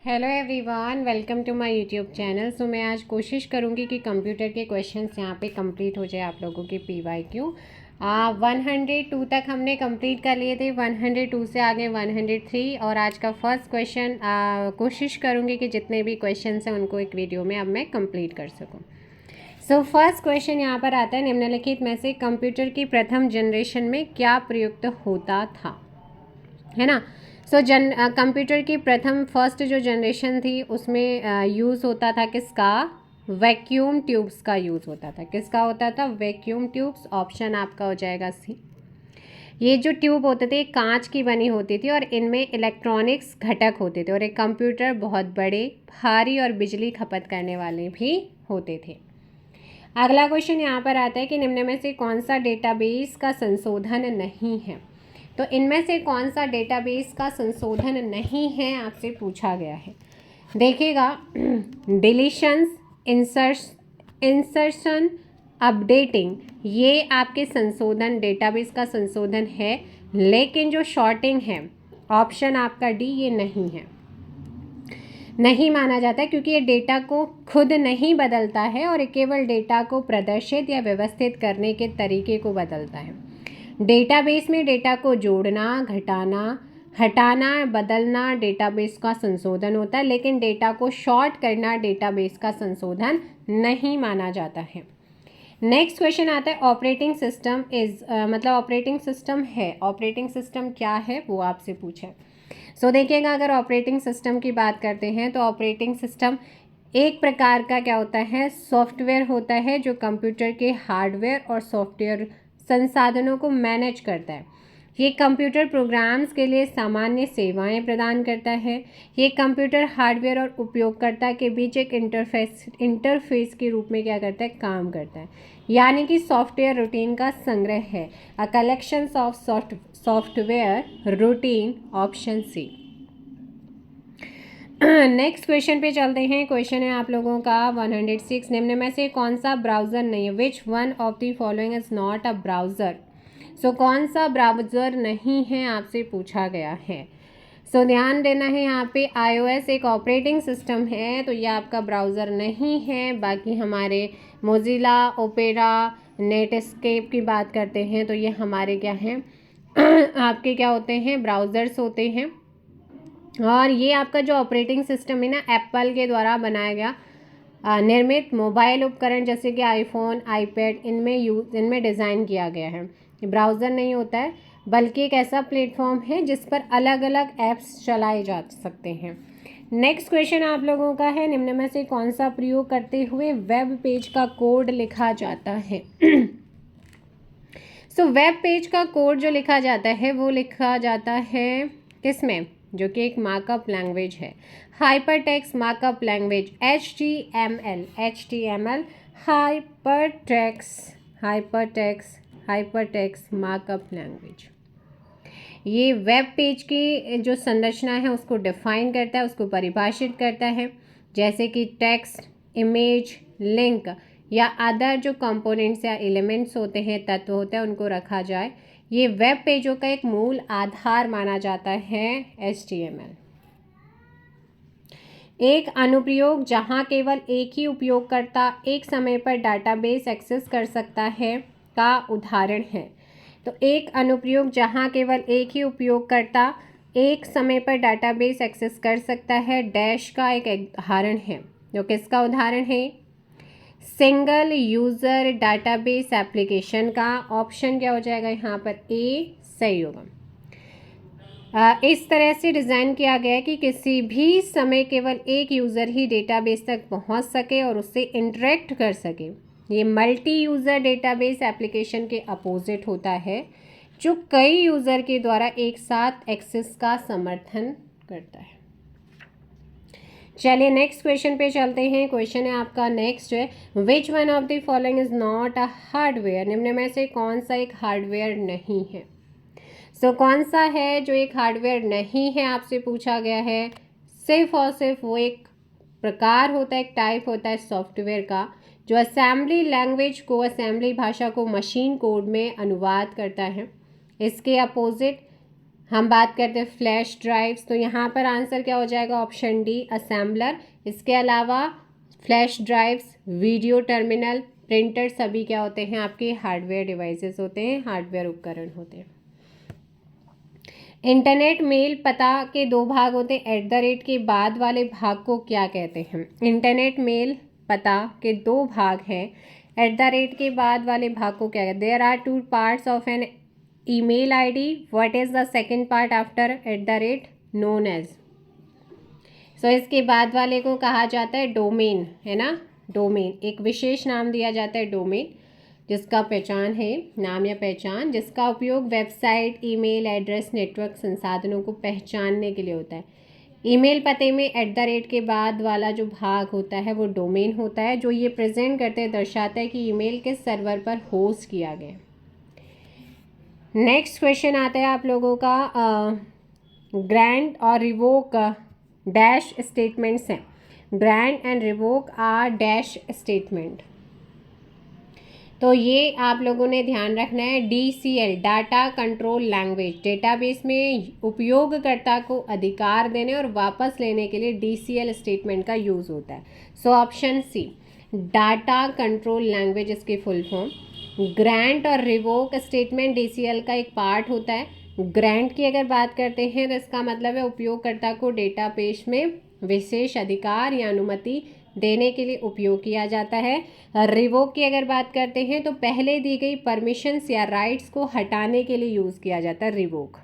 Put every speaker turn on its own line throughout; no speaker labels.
Hello everyone, welcome to my YouTube channel. So मैं आज कोशिश करूंगी कि कंप्यूटर के क्वेश्चंस यहाँ पे कंप्लीट हो जाए आप लोगों के PYQ। 102 तक हमने कंप्लीट कर लिए थे, 102 से आगे 103 और आज का फर्स्ट क्वेश्चन कोशिश करूंगी कि जितने भी क्वेश्चंस हैं उनको एक वीडियो में अब मैं कंप्लीट कर सकूँ। सो फर्स्ट क्वेश्चन यहाँ पर आता है, निम्नलिखित में से कंप्यूटर की प्रथम जनरेशन में क्या प्रयुक्त होता था, है ना। सो कंप्यूटर की प्रथम फर्स्ट जो जनरेशन थी उसमें यूज़ होता था किसका, वैक्यूम ट्यूब्स का यूज़ होता था। किसका होता था, वैक्यूम ट्यूब्स। ऑप्शन आपका हो जाएगा सी। ये जो ट्यूब होते थे कांच की बनी होती थी और इनमें इलेक्ट्रॉनिक्स घटक होते थे और एक कंप्यूटर बहुत बड़े, भारी और बिजली खपत करने वाले भी होते थे। अगला क्वेश्चन यहाँ पर आता है कि निम्न में से कौन सा डेटाबेस का संशोधन नहीं है। तो इनमें से कौन सा डेटाबेस का संशोधन नहीं है आपसे पूछा गया है। देखिएगा, डिलीशंस, इंसर्शन, अपडेटिंग, ये आपके संशोधन, डेटाबेस का संशोधन है, लेकिन जो शॉर्टिंग है ऑप्शन आपका डी, ये नहीं है, नहीं माना जाता है क्योंकि ये डेटा को खुद नहीं बदलता है और केवल डेटा को प्रदर्शित या व्यवस्थित करने के तरीके को बदलता है। डेटाबेस में डेटा को जोड़ना, घटाना, हटाना, बदलना डेटाबेस का संशोधन होता है, लेकिन डेटा को शॉर्ट करना डेटाबेस का संशोधन नहीं माना जाता है। नेक्स्ट क्वेश्चन आता है, ऑपरेटिंग सिस्टम मतलब ऑपरेटिंग सिस्टम है, ऑपरेटिंग सिस्टम क्या है वो आपसे पूछा है। सो देखिएगा, अगर ऑपरेटिंग सिस्टम की बात करते हैं तो ऑपरेटिंग सिस्टम एक प्रकार का क्या होता है, सॉफ्टवेयर होता है जो कंप्यूटर के हार्डवेयर और सॉफ्टवेयर संसाधनों को मैनेज करता है। ये कंप्यूटर प्रोग्राम्स के लिए सामान्य सेवाएं प्रदान करता है। ये कंप्यूटर हार्डवेयर और उपयोगकर्ता के बीच एक इंटरफेस के रूप में क्या करता है, काम करता है। यानी कि सॉफ्टवेयर रूटीन का संग्रह है, a collection of software routine, option C. Next question पे चलते हैं। क्वेश्चन है आप लोगों का 106, निम्न में से कौन सा ब्राउज़र नहीं है, which one of the following is not a browser. So कौन सा ब्राउज़र नहीं है आपसे पूछा गया है। सो ध्यान देना है, यहाँ पे iOS एक ऑपरेटिंग सिस्टम है तो ये आपका ब्राउज़र नहीं है। बाकी हमारे मोजिला, ओपेरा, नेटस्केप की बात करते हैं तो ये हमारे क्या हैं आपके क्या होते हैं, ब्राउज़र्स होते हैं। और ये आपका जो ऑपरेटिंग सिस्टम है ना, एप्पल के द्वारा बनाया गया निर्मित मोबाइल उपकरण जैसे कि आईफोन, आईपैड, इनमें डिज़ाइन किया गया है। ब्राउज़र नहीं होता है, बल्कि एक ऐसा प्लेटफॉर्म है जिस पर अलग अलग ऐप्स चलाए जा सकते हैं। नेक्स्ट क्वेश्चन आप लोगों का है, निम्न में से कौन सा प्रयोग करते हुए वेब पेज का कोड लिखा जाता है। सो वेब पेज का कोड जो लिखा जाता है वो लिखा जाता है किसमें, जो कि एक मार्कअप लैंग्वेज है, hyper text markup language, HTML, hyper text markup language. ये वेब पेज की जो संरचना है उसको डिफाइन करता है, उसको परिभाषित करता है, जैसे कि टेक्स्ट, इमेज, लिंक या अदर जो कंपोनेंट्स या एलिमेंट्स होते हैं, तत्व होते हैं, उनको रखा जाए। ये वेब पेजों का एक मूल आधार माना जाता है HTML। एक अनुप्रयोग जहां केवल एक ही उपयोगकर्ता एक समय पर डाटाबेस एक्सेस कर सकता है का उदाहरण है। तो एक अनुप्रयोग जहां केवल एक ही उपयोगकर्ता एक समय पर डाटाबेस एक्सेस कर सकता है, डैश का एक उदाहरण है। जो किसका उदाहरण है, सिंगल यूज़र डाटाबेस एप्लीकेशन का। ऑप्शन क्या हो जाएगा यहाँ पर, ए सही होगा। इस तरह से डिज़ाइन किया गया है कि किसी भी समय केवल एक यूज़र ही डेटाबेस तक पहुँच सके और उससे इंटरेक्ट कर सके। ये मल्टी यूज़र डेटाबेस एप्लीकेशन के अपोजिट होता है, जो कई यूज़र के द्वारा एक साथ एक्सेस का समर्थन करता है। चलिए नेक्स्ट क्वेश्चन पे चलते हैं। क्वेश्चन है आपका नेक्स्ट है, which one of the following is not a hardware. निम्न में से कौन सा एक हार्डवेयर नहीं है। सो कौन सा है जो एक हार्डवेयर नहीं है आपसे पूछा गया है। सिर्फ और सिर्फ वो एक प्रकार होता है, एक टाइप होता है सॉफ्टवेयर का, जो असेंबली लैंग्वेज को, असेंबली भाषा को मशीन कोड में अनुवाद करता है। इसके अपोजिट हम बात करते हैं फ्लैश ड्राइव्स, तो यहाँ पर आंसर क्या हो जाएगा? Option D assembler. इसके अलावा flash drives, video terminal, printer सभी क्या होते हैं? आपके हार्डवेयर डिवाइसेस होते हैं, हार्डवेयर उपकरण होते हैं। इंटरनेट मेल पता के दो भाग होते हैं, @ के बाद वाले भाग को क्या कहते हैं? इंटरनेट मेल पता के दो भाग हैं, @ के बाद वाले भाग को क्या कहते हैं? There are 2 parts of an email ID, what is the second part after @ known as? So इसके बाद वाले को कहा जाता है डोमेन, है ना? डोमेन एक विशेष नाम दिया जाता है डोमेन, जिसका पहचान है, नाम या पहचान, जिसका उपयोग वेबसाइट, ईमेल एड्रेस, नेटवर्क संसाधनों को पहचानने के लिए होता है। ईमेल पते में @ के बाद वाला जो भाग होता है वो डोमेन होता है, जो ये प्रेजेंट करते हैं, दर्शाता है कि ईमेल किस सर्वर पर होस्ट किया गया। नेक्स्ट क्वेश्चन आता है आप लोगों का, ग्रांट और रिवोक डैश स्टेटमेंट्स हैं। Grant and revoke are dash statement. तो ये आप लोगों ने ध्यान रखना है। DCL data control language, database में उपयोगकर्ता को अधिकार देने और वापस लेने के लिए DCL स्टेटमेंट का यूज़ होता है। So option C data control language इसकी फुल फॉर्म। ग्रांट और रिवोक स्टेटमेंट DCL का एक पार्ट होता है। ग्रांट की अगर बात करते हैं तो इसका मतलब है उपयोगकर्ता को डेटाबेस में विशेष अधिकार या अनुमति देने के लिए उपयोग किया जाता है। रिवोक की अगर बात करते हैं तो पहले दी गई परमिशंस या राइट्स को हटाने के लिए यूज़ किया जाता है रिवोक।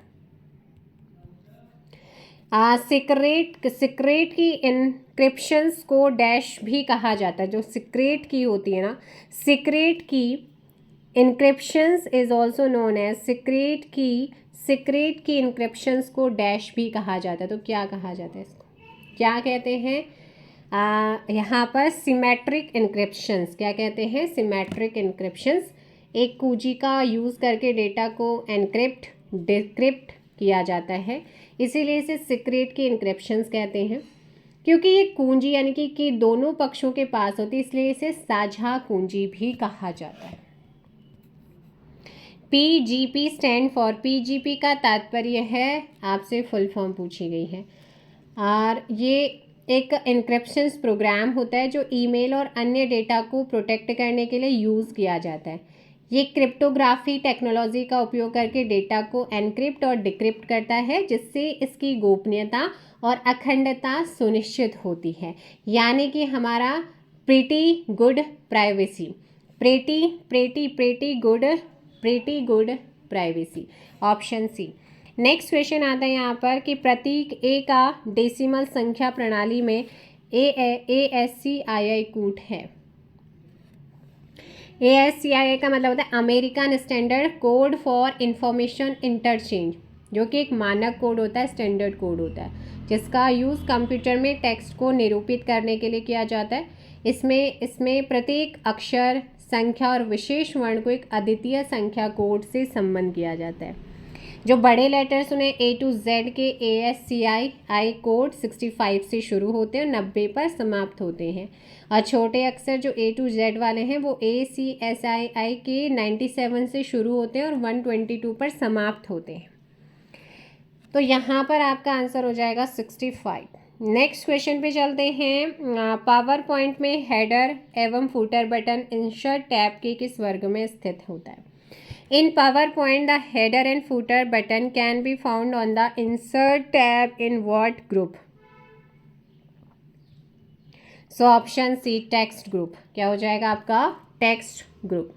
सीक्रेट की इनक्रिप्शंस को डैश भी कहा जाता है। जो सीक्रेट की होती है ना, secret key encryptions is also known as secret key encryptions को डैश भी कहा जाता है। तो क्या कहा जाता है इसको? क्या कहते हैं? यहाँ पर सिमेट्रिक इनक्रिप्शंस। क्या कहते हैं? सिमेट्रिक इनक्रिप्शंस। एक कुंजी का यूज़ करके डेटा को एनक्रिप्ट डिक्रिप्ट किया जाता है, इसीलिए इसे सीक्रेट की इनक्रिप्शंस कहते हैं। क्योंकि ये कुंजी यानी कि दोनों पक्षों के पास होती है, इसलिए इसे साझा कुंजी भी कहा जाता है। PGP स्टैंड फॉर, PGP का तात्पर्य है, आपसे फुल फॉर्म पूछी गई है, और ये एक इनक्रिप्शंस प्रोग्राम होता है जो ईमेल और अन्य डेटा को प्रोटेक्ट करने के लिए यूज़ किया जाता है। ये क्रिप्टोग्राफी टेक्नोलॉजी का उपयोग करके डेटा को एनक्रिप्ट और डिक्रिप्ट करता है, जिससे इसकी गोपनीयता और अखंडता सुनिश्चित होती है। यानी कि हमारा pretty good privacy, pretty good privacy. Option C. Next question आता है यहाँ पर कि प्रतीक ए का डेसिमल संख्या प्रणाली में ASCII कूट है। ASCII का मतलब होता है American standard code for information interchange, जो कि एक मानक कोड होता है, स्टैंडर्ड कोड होता है, जिसका यूज़ कंप्यूटर में टेक्स्ट को निरूपित करने के लिए किया जाता है। इसमें प्रत्येक अक्षर, संख्या और विशेष वर्ण को एक अद्वितीय संख्या कोड से संबंध किया जाता है। जो बड़े लेटर्स उन्हें A to Z के ASCII कोड 65 से शुरू होते हैं और 90 पर समाप्त होते हैं, और छोटे अक्षर जो A to Z वाले हैं वो ACSII के 97 से शुरू होते हैं और 122 पर समाप्त होते हैं। तो यहाँ पर आपका आंसर हो जाएगा 65। नेक्स्ट क्वेश्चन पे चलते हैं। पावर पॉइंट में हेडर एवं फुटर बटन इंसर्ट टैब के किस वर्ग में स्थित होता है? In PowerPoint, the header and footer button can be found on the Insert tab in what group? So option C text group। क्या हो जाएगा आपका? Text group.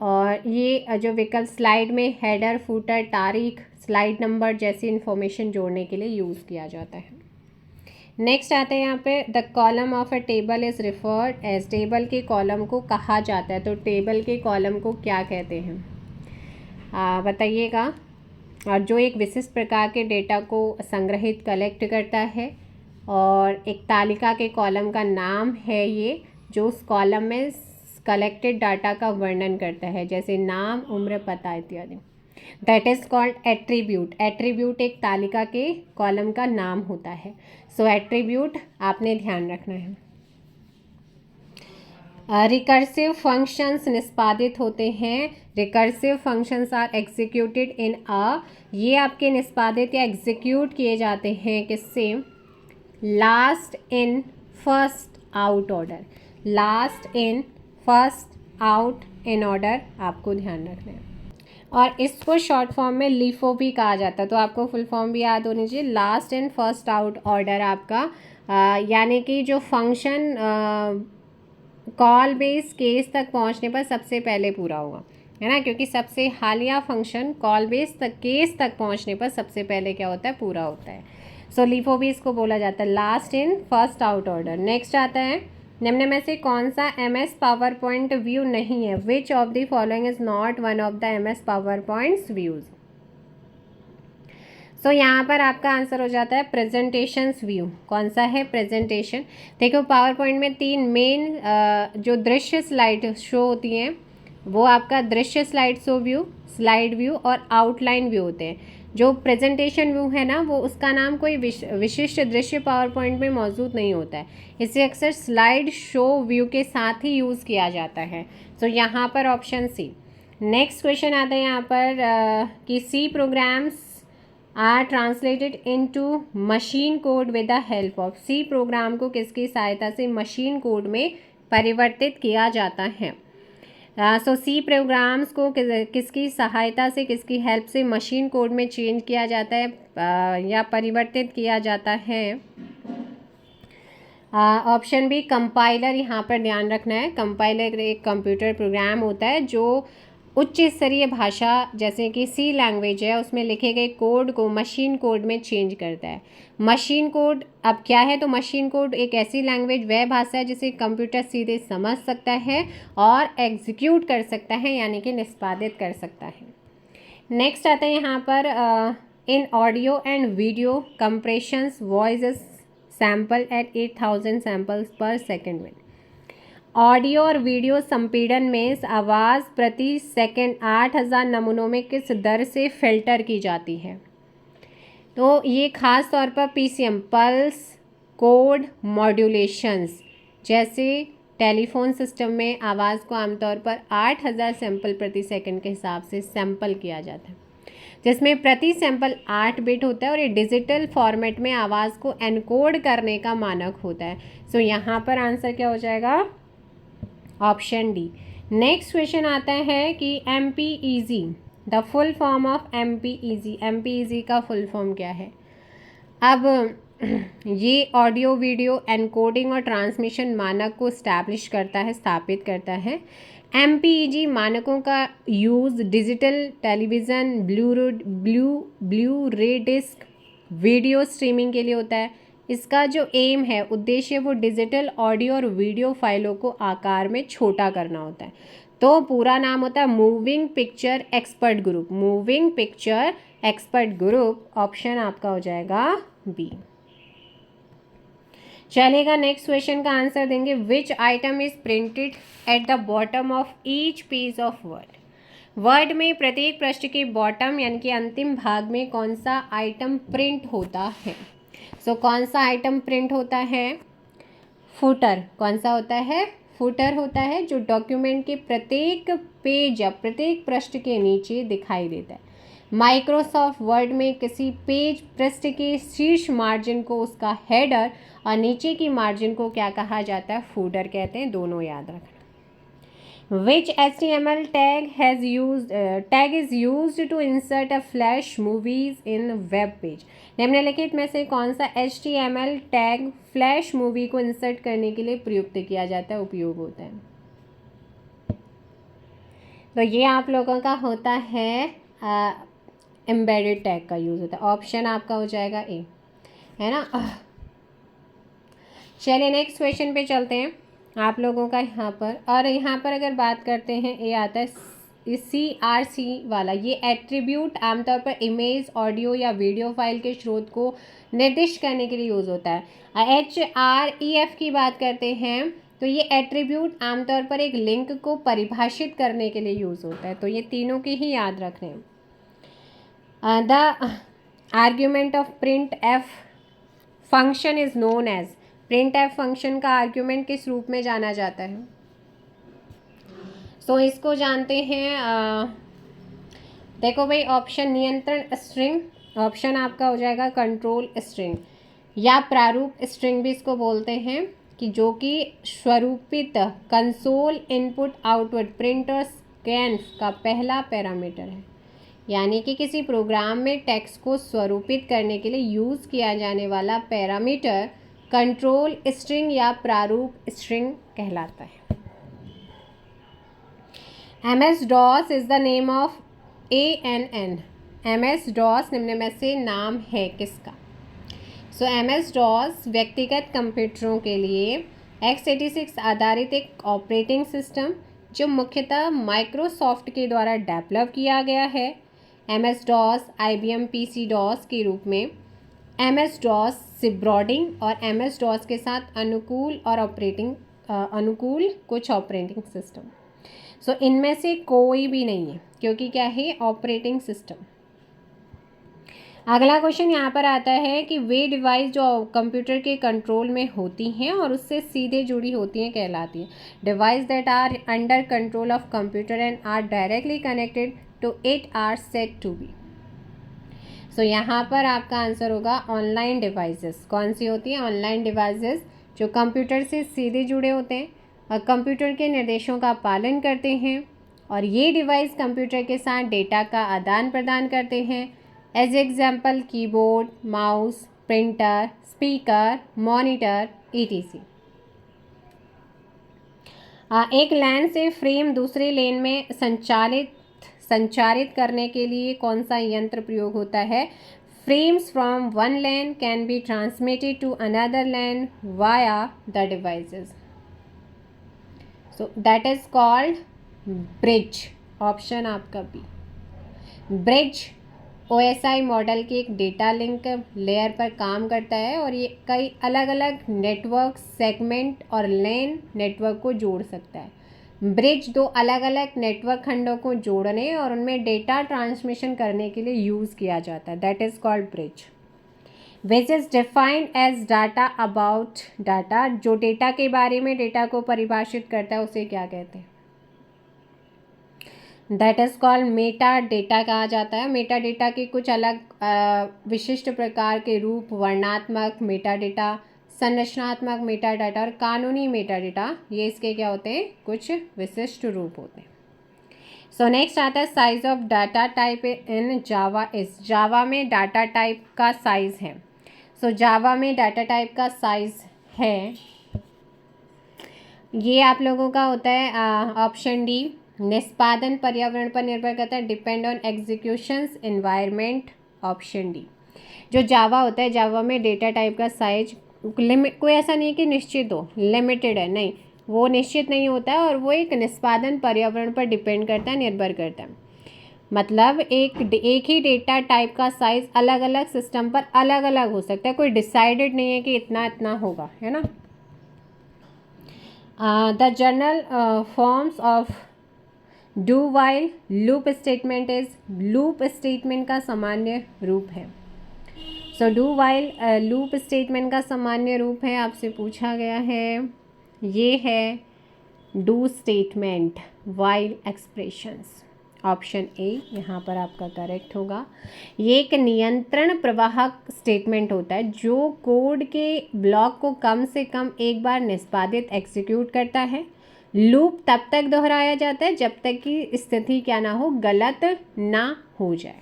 और ये जो विकल्प स्लाइड में हेडर, फूटर, तारीख, स्लाइड नंबर जैसी इन्फॉर्मेशन जोड़ने के लिए यूज़ किया जाता है। नेक्स्ट आता है यहाँ पे, the column of a table is referred as, table के कॉलम को कहा जाता है, तो टेबल के कॉलम को क्या कहते हैं? बताइएगा। और जो एक विशिष्ट प्रकार के डेटा को संग्रहित कलेक्ट करता है, और एक तालिका के कॉलम का नाम है ये, जो उस कॉलम में कलेक्टेड डाटा का वर्णन करता है, जैसे नाम, उम्र, पता इत्यादि। That is called attribute. Attribute एक तालिका के कॉलम का नाम होता है। सो एट्रीब्यूट आपने ध्यान रखना है। रिकर्सिव फंक्शंस निष्पादित होते हैं। Recursive functions are executed in ये आपके निष्पादित या एग्जीक्यूट किए जाते हैं किससे? Last in first out order. Last in first out in order आपको ध्यान रखना है। और इसको शॉर्ट फॉर्म में लीफो भी कहा जाता है, तो आपको फुल फॉर्म भी याद होनी चाहिए। Last in first out order आपका यानी कि जो फंक्शन कॉल बेस केस तक पहुंचने पर सबसे पहले पूरा होगा, है ना, क्योंकि सबसे हालिया फंक्शन कॉल बेस तक केस तक पहुंचने पर सबसे पहले क्या होता है? पूरा होता है। सो लीफो भी इसको बोला जाता है, last in first out order. Next आता है, निम्न में से कौन सा MS पावर पॉइंट व्यू नहीं है? Which of the following is not one of the MS power points views? So यहाँ पर आपका आंसर हो जाता है प्रेजेंटेशंस व्यू। कौन सा है? प्रेजेंटेशन। देखो पावर पॉइंट में 3 मेन जो दृश्य स्लाइड शो होती हैं वो आपका दृश्य slide show view, slide view और आउटलाइन व्यू होते हैं। जो प्रेजेंटेशन व्यू है ना, वो उसका नाम कोई विशिष्ट दृश्य पावर पॉइंट में मौजूद नहीं होता है, इसे अक्सर स्लाइड शो व्यू के साथ ही यूज़ किया जाता है। सो यहाँ पर ऑप्शन सी। नेक्स्ट क्वेश्चन आता है यहाँ पर कि C programs are translated into machine code with the help of. C program को किसकी सहायता से मशीन कोड में परिवर्तित किया जाता है? सो सी प्रोग्राम्स को किसकी सहायता से, किसकी हेल्प से मशीन कोड में चेंज किया जाता है या परिवर्तित किया जाता है? Option B compiler. यहाँ पर ध्यान रखना है, कंपाइलर एक कंप्यूटर प्रोग्राम होता है जो उच्च स्तरीय भाषा जैसे कि सी लैंग्वेज है उसमें लिखे गए कोड को मशीन कोड में चेंज करता है। मशीन कोड अब क्या है? तो मशीन कोड एक ऐसी लैंग्वेज, वह भाषा है जिसे कंप्यूटर सीधे समझ सकता है और एग्जीक्यूट कर सकता है, यानी कि निष्पादित कर सकता है। नेक्स्ट आता है यहाँ पर in audio and video compressions voice is sample at 8000 samples पर सेकेंड में। ऑडियो और वीडियो संपीड़न में आवाज़ प्रति सेकंड 8000 नमूनों में किस दर से फिल्टर की जाती है? तो ये खास तौर पर PCM पल्स कोड मॉड्यूलेशंस जैसे टेलीफोन सिस्टम में आवाज़ को आमतौर पर 8000 सैंपल प्रति सेकंड के हिसाब से सैंपल किया जाता है, जिसमें प्रति सैंपल 8 बिट होता है और ये डिजिटल फॉर्मेट में आवाज़ को एनकोड करने का मानक होता है। सो यहाँ पर आंसर क्या हो जाएगा? Option D. नेक्स्ट क्वेश्चन आता है कि MPEG, the full form of MPEG। MPEG का फुल फॉर्म क्या है? अब ये ऑडियो वीडियो एनकोडिंग और ट्रांसमिशन मानक को स्टैब्लिश करता है, स्थापित करता है। MPEG मानकों का यूज़ डिजिटल टेलीविज़न, ब्लू रे डिस्क, वीडियो स्ट्रीमिंग के लिए होता है। इसका जो एम है, उद्देश्य, वो डिजिटल ऑडियो और वीडियो फाइलों को आकार में छोटा करना होता है। तो पूरा नाम होता है moving picture expert group. Moving picture expert group. Option आपका हो जाएगा बी। चलेगा, नेक्स्ट क्वेश्चन का आंसर देंगे। विच item is printed at the bottom of each page of word. Word में प्रत्येक पृष्ठ के बॉटम यानी कि अंतिम भाग में कौन सा आइटम प्रिंट होता है? सो कौन सा आइटम प्रिंट होता है? फुटर। कौन सा होता है? फुटर होता है, जो डॉक्यूमेंट के प्रत्येक पेज या प्रत्येक पृष्ठ के नीचे दिखाई देता है। माइक्रोसॉफ्ट वर्ड में किसी पेज पृष्ठ के शीर्ष मार्जिन को उसका हेडर और नीचे की मार्जिन को क्या कहा जाता है? फूडर कहते हैं। दोनों याद रखना। Which HTML tag is used to insert a flash movies in web page? निम्नलिखित में से कौन सा HTML टैग फ्लैश मूवी को इंसर्ट करने के लिए प्रयुक्त किया जाता है, उपयोग होता है? तो ये आप लोगों का होता है एम्बेडेड टैग का यूज़ होता है। ऑप्शन आपका हो जाएगा ए, है ना। चलिए नेक्स्ट क्वेश्चन पे चलते हैं आप लोगों का यहाँ पर। और यहाँ पर अगर बात करते हैं, ये आता है CRC वाला। ये एट्रीब्यूट आमतौर पर इमेज, ऑडियो या वीडियो फाइल के स्रोत को निर्दिष्ट करने के लिए यूज़ होता है। HREF की बात करते हैं तो ये एट्रीब्यूट आमतौर पर एक लिंक को परिभाषित करने के लिए यूज़ होता है। तो ये तीनों के ही याद रखने। The argument of printf function is known as. Printf function का आर्ग्यूमेंट किस रूप में जाना जाता है? सो इसको जानते हैं देखो भाई, ऑप्शन नियंत्रण स्ट्रिंग, ऑप्शन आपका हो जाएगा कंट्रोल स्ट्रिंग या प्रारूप स्ट्रिंग भी इसको बोलते हैं, कि जो कि स्वरूपित कंसोल इनपुट आउटपुट प्रिंट और स्कैन का पहला पैरामीटर है। यानी कि किसी प्रोग्राम में टेक्स्ट को स्वरूपित करने के लिए यूज़ किया जाने वाला पैरामीटर कंट्रोल स्ट्रिंग या प्रारूप स्ट्रिंग कहलाता है। MS-DOS is the name of ANN। MS-DOS निम्न में से नाम है किसका? सो MS-DOS व्यक्तिगत कंप्यूटरों के लिए x86 आधारित एक ऑपरेटिंग सिस्टम जो मुख्यतः माइक्रोसॉफ्ट के द्वारा डेवलप किया गया है। MS-DOS IBM PC-DOS के रूप में MS-DOS सिब्रॉडिंग और MS-DOS के साथ अनुकूल कुछ ऑपरेटिंग सिस्टम। सो इनमें से कोई भी नहीं है, क्योंकि क्या है, ऑपरेटिंग सिस्टम। अगला क्वेश्चन यहाँ पर आता है कि वे डिवाइस जो कंप्यूटर के कंट्रोल में होती हैं और उससे सीधे जुड़ी होती हैं कहलाती हैं। Device that are under control of computer and are directly connected to it are said to be. So यहाँ पर आपका आंसर होगा ऑनलाइन डिवाइसेस। कौन सी होती हैं? ऑनलाइन डिवाइसेस जो कंप्यूटर से सीधे जुड़े होते हैं और कंप्यूटर के निर्देशों का पालन करते हैं, और ये डिवाइस कंप्यूटर के साथ डेटा का आदान प्रदान करते हैं। As example keyboard, mouse, printer, speaker, monitor etc। एक लैन से फ्रेम दूसरे लेन में संचारित करने के लिए कौन सा यंत्र प्रयोग होता है? Frames from one LAN can be transmitted to another LAN via the devices. So that is called bridge. Option आपका बी। ब्रिज OSI मॉडल की एक डेटा लिंक लेयर पर काम करता है और ये कई अलग अलग नेटवर्क सेगमेंट और लैन नेटवर्क को जोड़ सकता है। ब्रिज दो अलग अलग नेटवर्क खंडों को जोड़ने और उनमें डेटा ट्रांसमिशन करने के लिए यूज़ किया जाता है। That is called bridge. Which is defined as data about data. जो डेटा के बारे में डेटा को परिभाषित करता है उसे क्या कहते हैं? That is called Meta data कहा जाता है। मेटा डेटा के कुछ अलग विशिष्ट प्रकार के रूप वर्णात्मक मेटा डेटा, संरचनात्मक मेटा डाटा और कानूनी मेटा डेटा, ये इसके क्या होते हैं? कुछ विशिष्ट रूप होते हैं। सो नेक्स्ट आता है size of data type in Java is. Java में डाटा टाइप का साइज है। सो जावा में डाटा टाइप का साइज है, ये आप लोगों का होता है ऑप्शन डी। निष्पादन पर्यावरण पर निर्भर करता है, depend on executions environment, option D. जो जावा होता है, जावा में डेटा टाइप का साइज कोई ऐसा नहीं है कि निश्चित हो, लिमिटेड है, नहीं, वो निश्चित नहीं होता है और वो एक निष्पादन पर्यावरण पर डिपेंड करता है, निर्भर करता है। मतलब एक ही डेटा टाइप का साइज अलग अलग सिस्टम पर अलग अलग हो सकता है, कोई डिसाइडेड नहीं है कि इतना इतना होगा, है ना। The general forms of do while loop statement is. Loop statement का सामान्य रूप है। So do while loop statement का सामान्य रूप है, आपसे पूछा गया है, ये है do statement while expressions, option A यहाँ पर आपका करेक्ट होगा। ये एक नियंत्रण प्रवाहक स्टेटमेंट होता है जो कोड के ब्लॉक को कम से कम एक बार निष्पादित एग्जीक्यूट करता है। लूप तब तक दोहराया जाता है जब तक कि स्थिति क्या ना हो, गलत ना हो जाए।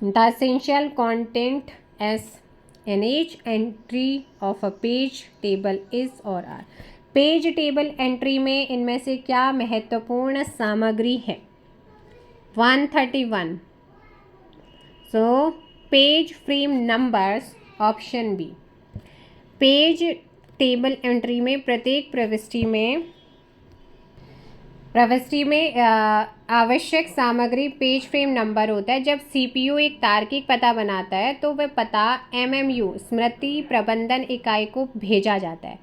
The essential content s in each entry of a page table is or are. Page table entry में इनमें से क्या महत्वपूर्ण सामग्री है? 131। So page frame numbers, option B. Page table entry में प्रत्येक प्रविष्टि में आवश्यक सामग्री पेज फ्रेम नंबर होता है। जब CPU एक तार्किक पता बनाता है तो वह पता MMU स्मृति प्रबंधन इकाई को भेजा जाता है।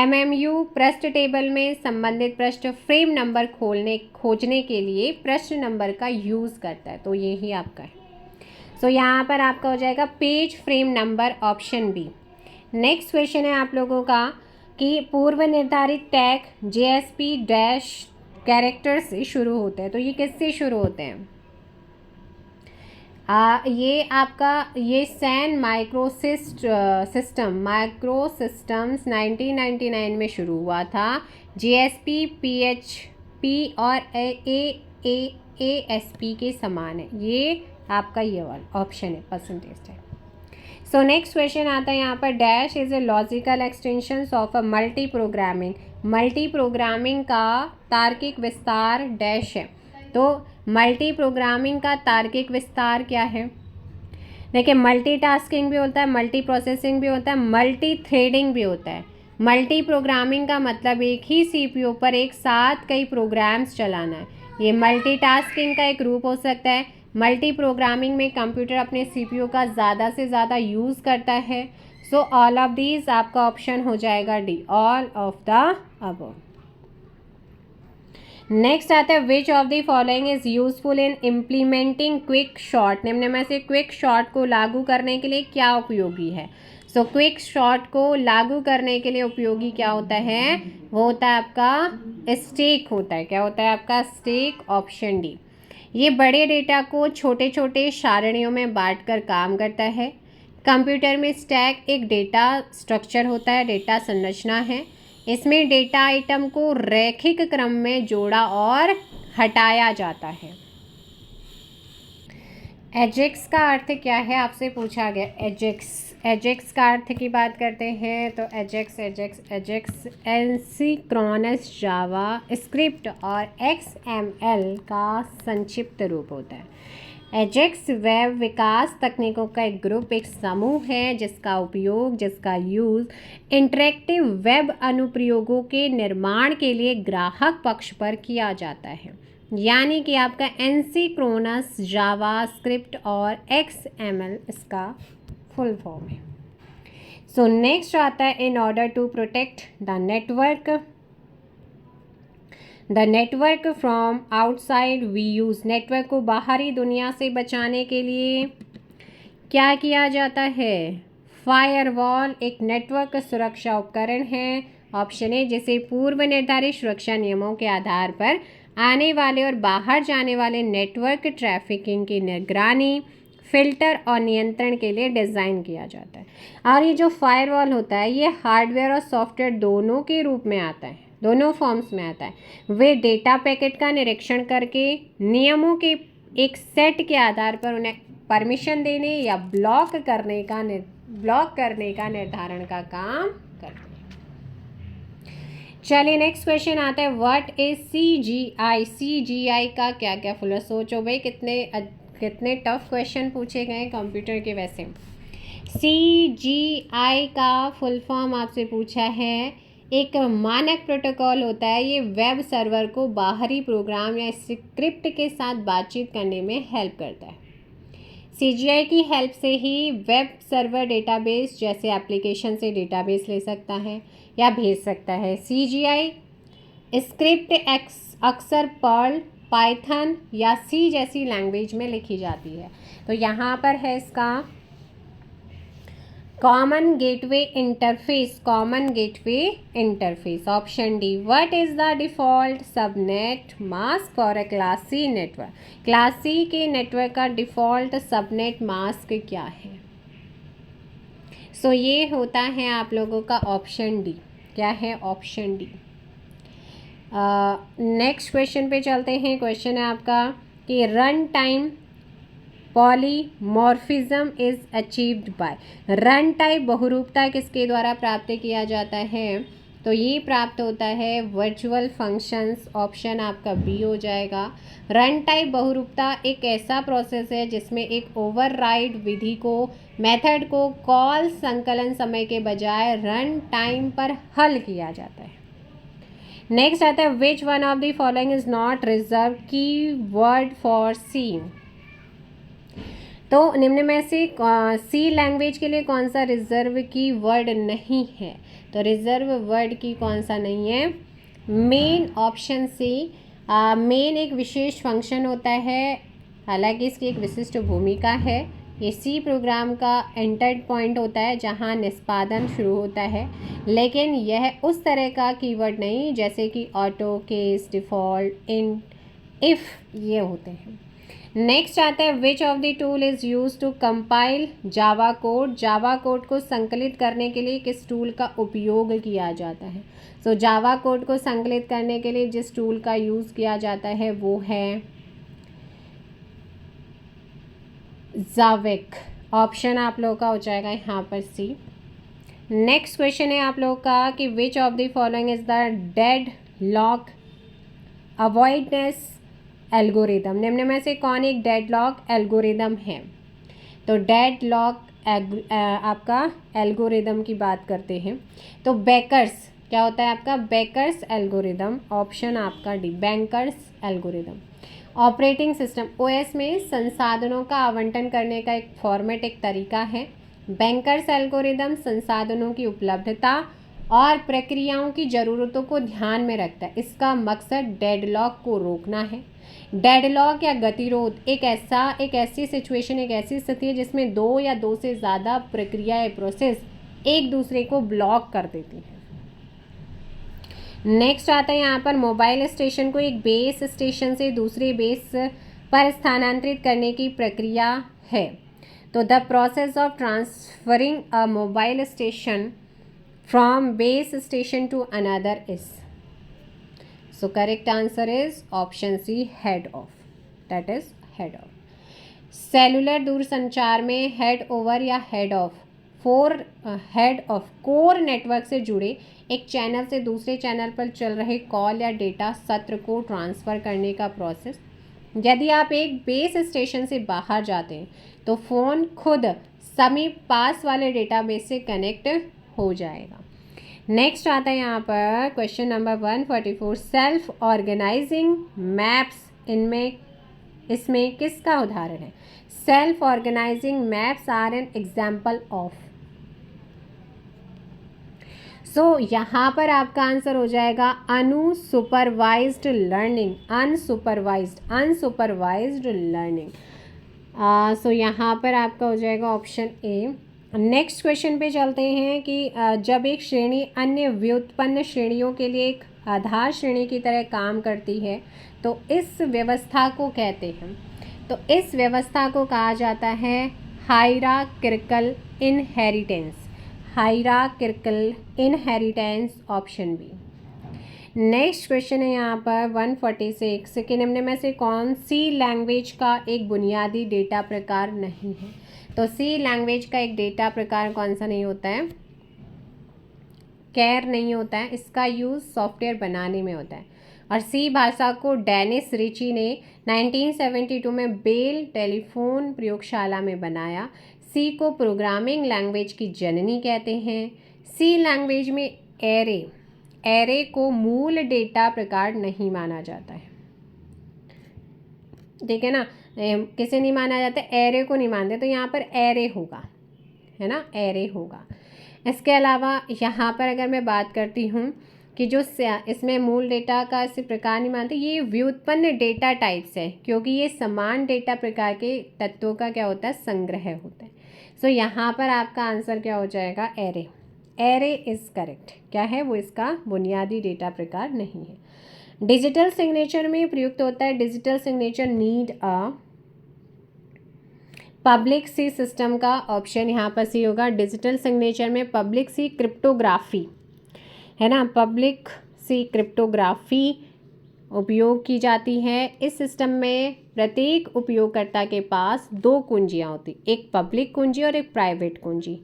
MMU पृष्ठ टेबल में संबंधित पृष्ठ फ्रेम नंबर खोजने के लिए पृष्ठ नंबर का यूज़ करता है। तो यही आपका है। सो यहाँ पर आपका हो जाएगा page frame number, option B. Next question है आप लोगों का कि पूर्व निर्धारित टैग JSP डैश कैरेक्टर से शुरू होते हैं। तो ये किससे शुरू होते हैं? ये आपका ये सैन माइक्रोसिस्टम्स 1999 में शुरू हुआ था। JSP PHP और ASP के समान है। ये आपका ये वाला ऑप्शन है, परसेंटेज है। सो नेक्स्ट क्वेश्चन आता है यहाँ पर, dash is a logical extension of a multi programming. Multi programming का तार्किक विस्तार डैश है। तो मल्टी प्रोग्रामिंग का तार्किक विस्तार क्या है? देखिए, मल्टीटास्किंग भी होता है, मल्टी प्रोसेसिंग भी होता है, मल्टी थ्रेडिंग भी होता है। मल्टी प्रोग्रामिंग का मतलब एक ही CPU पर एक साथ कई प्रोग्राम्स चलाना है। ये मल्टीटास्किंग का एक रूप हो सकता है। मल्टी प्रोग्रामिंग में कंप्यूटर अपने CPU का ज़्यादा से ज़्यादा यूज़ करता है। सो ऑल ऑफ दीज आपका ऑप्शन हो जाएगा D, all of the above. Next आता है, which of the following is useful in implementing quick short. निम्न में से क्विक शॉर्ट को लागू करने के लिए क्या उपयोगी है? सो क्विक शॉर्ट को लागू करने के लिए उपयोगी क्या होता है? वो होता है आपका स्टैक होता है। क्या होता है आपका? Stack, option D. ये बड़े डेटा को छोटे छोटे सारणियों में बांटकर काम करता है। कंप्यूटर में स्टैक एक डेटा स्ट्रक्चर होता है, डेटा संरचना है। इसमें डेटा आइटम को रैखिक क्रम में जोड़ा और हटाया जाता है। एजेक्स का अर्थ क्या है आपसे पूछा गया। एजेक्स का अर्थ की बात करते हैं तो एजेक्स एसिंक्रोनस जावा स्क्रिप्ट और XML का संक्षिप्त रूप होता है। एजेक्स वेब विकास तकनीकों का एक ग्रुप, एक समूह है जिसका यूज़ इंटरेक्टिव वेब अनुप्रयोगों के निर्माण के लिए ग्राहक पक्ष पर किया जाता है। यानी कि आपका एसिंक्रोनस जावा स्क्रिप्ट और XML इसका फुल फॉर्म है। सो नेक्स्ट आता है, in order to protect the network from outside we use. Network को बाहरी दुनिया से बचाने के लिए क्या किया जाता है? फायरवॉल एक नेटवर्क सुरक्षा उपकरण है, ऑप्शन ए, जिसे पूर्व निर्धारित सुरक्षा नियमों के आधार पर आने वाले और बाहर जाने वाले नेटवर्क ट्रैफिकिंग की निगरानी, फिल्टर और नियंत्रण के लिए डिज़ाइन किया जाता है। और ये जो फायरवॉल होता है ये हार्डवेयर और सॉफ्टवेयर दोनों के रूप में आता है, दोनों फॉर्म्स में आता है। वे डेटा पैकेट का निरीक्षण करके नियमों के एक सेट के आधार पर उन्हें परमिशन देने या ब्लॉक करने का निर्धारण का काम करते हैं। चलिए नेक्स्ट क्वेश्चन आता है, व्हाट इज CGI। CGI का क्या क्या फुल? सोचो भाई, कितने टफ क्वेश्चन पूछे गए कंप्यूटर के। वैसे CGI का फुल फॉर्म आपसे पूछा है, एक मानक प्रोटोकॉल होता है। ये वेब सर्वर को बाहरी प्रोग्राम या स्क्रिप्ट के साथ बातचीत करने में हेल्प करता है। CGI की हेल्प से ही वेब सर्वर डेटाबेस जैसे एप्लीकेशन से डेटाबेस ले सकता है या भेज सकता है। CGI स्क्रिप्ट अक्सर पर्ल, पाइथन या C जैसी लैंग्वेज में लिखी जाती है। तो यहाँ पर है इसका common gateway interface, option D. What is the default subnet mask for a class C network. Class C के नेटवर्क का डिफ़ॉल्ट सबनेट मास्क क्या है? सो ये होता है आप लोगों का ऑप्शन डी। क्या है? Option D. नेक्स्ट क्वेश्चन पे चलते हैं। क्वेश्चन है आपका कि run time polymorphism is achieved by. Run type बहुरूपता किसके द्वारा प्राप्त किया जाता है? तो ये प्राप्त होता है वर्चुअल फंक्शंस, ऑप्शन आपका बी हो जाएगा। रन टाइप बहुरूपता एक ऐसा प्रोसेस है जिसमें एक ओवरराइड विधि को, मेथड को कॉल संकलन समय के बजाय रन टाइम पर हल किया जाता है। नेक्स्ट आता है, which one of the following is not reserve keyword for C. तो निम्न में से C लैंग्वेज के लिए कौन सा रिजर्व की वर्ड नहीं है? तो रिजर्व वर्ड की कौन सा नहीं है? Main, option C. मेन एक विशेष फंक्शन होता है, हालांकि इसकी एक विशिष्ट भूमिका है, ये सी प्रोग्राम का एंटर पॉइंट होता है जहाँ निष्पादन शुरू होता है, लेकिन यह उस तरह का कीवर्ड नहीं जैसे कि auto, case, default, int, if ये होते हैं। नेक्स्ट आता है which of the tool is use to compile Java code. Java code को संकलित करने के लिए किस टूल का उपयोग किया जाता है? सो जावा कोड को संकलित करने के लिए जिस टूल का यूज़ किया जाता है वो है जावेक। ऑप्शन आप लोगों का हो जाएगा यहाँ पर सी। नेक्स्ट क्वेश्चन है आप लोगों का कि which of the following is the deadlock avoidance algorithm. निम्न में से कौन एक डेडलॉक एल्गोरिदम है? तो डेडलॉक आपका एल्गोरिदम की बात करते हैं तो बेकर्स क्या होता है आपका? Bakers algorithm. ऑप्शन आपका D, bankers algorithm. Operating system OS में संसाधनों का आवंटन करने का एक फॉर्मेट, एक तरीका है। बैंकर्स एल्गोरिदम संसाधनों की उपलब्धता और प्रक्रियाओं की ज़रूरतों को ध्यान में रखता है। इसका मकसद डेडलॉक को रोकना है। डेडलॉक या गतिरोध एक ऐसी सिचुएशन, एक ऐसी स्थिति है जिसमें दो या दो से ज़्यादा प्रक्रिया या प्रोसेस एक दूसरे को ब्लॉक कर देती है। नेक्स्ट आता है यहाँ पर मोबाइल स्टेशन को एक बेस स्टेशन से दूसरे बेस पर स्थानांतरित करने की प्रक्रिया है। तो the process of transferring a mobile station from base station to another is. So correct answer is option C, handoff. That is handoff. Cellular दूरसंचार में हेड ओवर या हेड ऑफ कोर नेटवर्क से जुड़े एक channel से दूसरे channel पर चल रहे कॉल या डेटा सत्र को ट्रांसफ़र करने का प्रोसेस। यदि आप एक बेस स्टेशन से बाहर जाते हैं तो फ़ोन खुद समीप पास वाले डेटाबेस से कनेक्ट हो जाएगा। नेक्स्ट आता है यहाँ पर question number 144, self organising maps इसमें किसका उदाहरण है? Self organising maps are an example of. So यहाँ पर आपका आंसर हो जाएगा unsupervised learning. Unsupervised learning. So यहाँ पर आपका हो जाएगा ऑप्शन ए। नेक्स्ट क्वेश्चन पे चलते हैं कि जब एक श्रेणी अन्य व्युत्पन्न श्रेणियों के लिए एक आधार श्रेणी की तरह काम करती है तो इस व्यवस्था को कहते हैं। तो इस व्यवस्था को कहा जाता है hierarchical inheritance. Hierarchical inheritance, option B. Next question है यहाँ पर 146 कि निम्न में से कौन सी लैंग्वेज का एक बुनियादी डेटा प्रकार नहीं है? तो सी लैंग्वेज का एक डेटा प्रकार कौन सा नहीं होता है? कैर नहीं होता है। इसका यूज़ सॉफ्टवेयर बनाने में होता है। और सी भाषा को डेनिस रिची ने 1972 में बेल टेलीफोन प्रयोगशाला में बनाया। सी को प्रोग्रामिंग लैंग्वेज की जननी कहते हैं। सी लैंग्वेज में एरे को मूल डेटा प्रकार नहीं माना जाता है। ठीक है ना, किसे नहीं माना जाता? एरे को नहीं मानते, तो यहाँ पर एरे होगा, है ना, एरे होगा। इसके अलावा यहाँ पर अगर मैं बात करती हूँ कि जो इसमें मूल डेटा का इसे प्रकार नहीं मानते, ये व्युत्पन्न डेटा टाइप्स है क्योंकि ये समान डेटा प्रकार के तत्वों का क्या होता है? संग्रह होता है। सो यहाँ पर आपका आंसर क्या हो जाएगा? एरे। Array is correct. क्या है वो? इसका बुनियादी डेटा प्रकार नहीं है। डिजिटल सिग्नेचर में प्रयुक्त होता है। Digital signature need a public key system का ऑप्शन यहाँ पर सी होगा। डिजिटल सिग्नेचर में पब्लिक सी क्रिप्टोग्राफी, है ना, पब्लिक सी क्रिप्टोग्राफी उपयोग की जाती है। इस सिस्टम में प्रत्येक उपयोगकर्ता के पास दो कुंजियाँ होती, एक पब्लिक कुंजी और एक प्राइवेट कुंजी,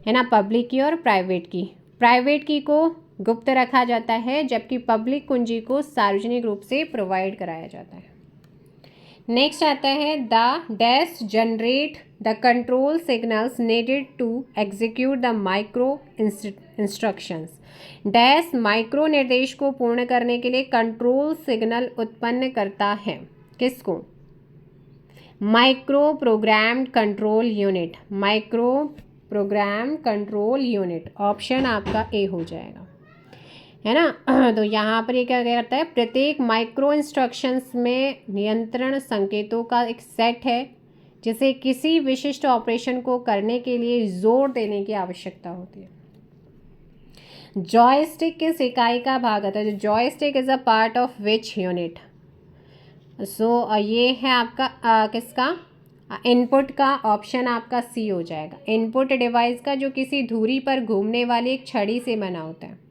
है ना, पब्लिक की और प्राइवेट की। प्राइवेट की को गुप्त रखा जाता है जबकि पब्लिक कुंजी को सार्वजनिक रूप से प्रोवाइड कराया जाता है। नेक्स्ट आता है the dash generate the control signals needed to execute the micro instructions. Dash micro निर्देश को पूर्ण करने के लिए कंट्रोल सिग्नल उत्पन्न करता है। किसको? Micro programmed control unit. Micro program control unit, option आपका ए हो जाएगा, है ना। तो यहाँ पर ये क्या करता है? प्रत्येक माइक्रो इंस्ट्रक्शंस में नियंत्रण संकेतों का एक सेट है जिसे किसी विशिष्ट ऑपरेशन को करने के लिए जोर देने की आवश्यकता होती है। जॉयस्टिक किस इकाई का भाग होता है? जो joystick is a part of which unit? So ये है आपका किसका इनपुट का, ऑप्शन आपका सी हो जाएगा। इनपुट डिवाइस का जो किसी धुरी पर घूमने वाली एक छड़ी से बना होता है।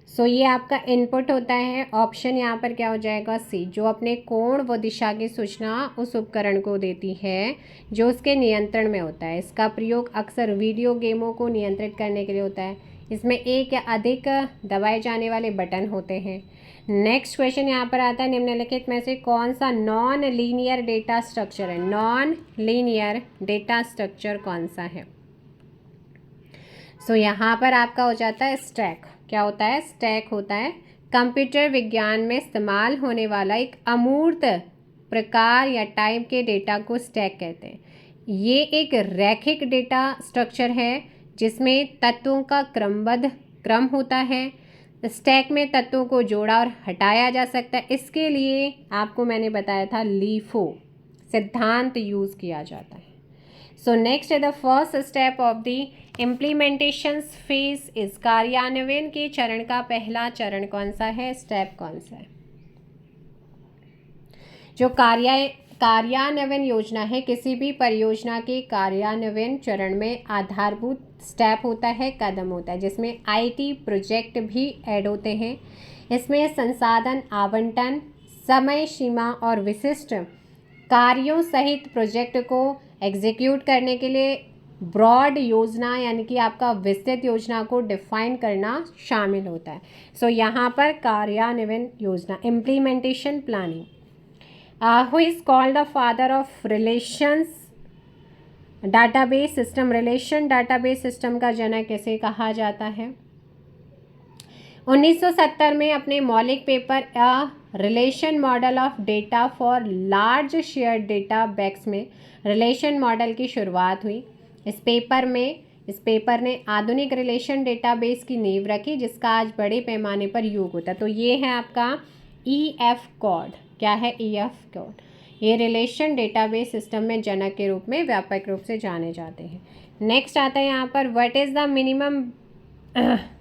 सो ये आपका इनपुट होता है। ऑप्शन यहाँ पर क्या हो जाएगा? सी, जो अपने कोण व दिशा की सूचना उस उपकरण को देती है जो उसके नियंत्रण में होता है। इसका प्रयोग अक्सर वीडियो गेमों को नियंत्रित करने के लिए होता है। इसमें एक या अधिक दबाए जाने वाले बटन होते हैं। नेक्स्ट क्वेश्चन यहाँ पर आता है, निम्नलिखित में से कौन सा नॉन लीनियर डेटा स्ट्रक्चर है? नॉन लीनियर डेटा स्ट्रक्चर कौन सा है? सो यहाँ पर आपका हो जाता है स्टैक। क्या होता है? स्टैक होता है कंप्यूटर विज्ञान में इस्तेमाल होने वाला एक अमूर्त प्रकार या टाइप के डेटा को स्टैक कहते हैं। ये एक रैखिक डेटा स्ट्रक्चर है जिसमें तत्वों का क्रमबद्ध क्रम होता है। स्टैक में तत्वों को जोड़ा और हटाया जा सकता है। इसके लिए आपको मैंने बताया था लीफो सिद्धांत यूज़ किया जाता है। सो नेक्स्ट है the first step of the implementation phase is, कार्यान्वयन के चरण का पहला चरण कौन सा है? स्टेप कौन सा है? जो कार्यान्वयन योजना है, किसी भी परियोजना के कार्यान्वयन चरण में आधारभूत स्टेप होता है, कदम होता है, जिसमें आईटी प्रोजेक्ट भी ऐड होते हैं। इसमें संसाधन आवंटन, समय सीमा और विशिष्ट कार्यों सहित प्रोजेक्ट को एग्जीक्यूट करने के लिए ब्रॉड योजना यानी कि आपका विस्तृत योजना को डिफाइन करना शामिल होता है। सो यहाँ पर कार्यान्वयन योजना, implementation planning. Who is called the father of relations database system? Relation database system का जनक कैसे कहा जाता है? 1970 में अपने मौलिक paper a relation model of data for large share data banks में रिलेशन मॉडल की शुरुआत हुई। इस पेपर ने आधुनिक रिलेशन डेटाबेस की नींव रखी जिसका आज बड़े पैमाने पर यूज होता है। तो ये है आपका EF कोड। क्या है? EF code. ये रिलेशन डेटाबेस सिस्टम में जनक के रूप में व्यापक रूप से जाने जाते हैं। नेक्स्ट आता है यहाँ पर, what is the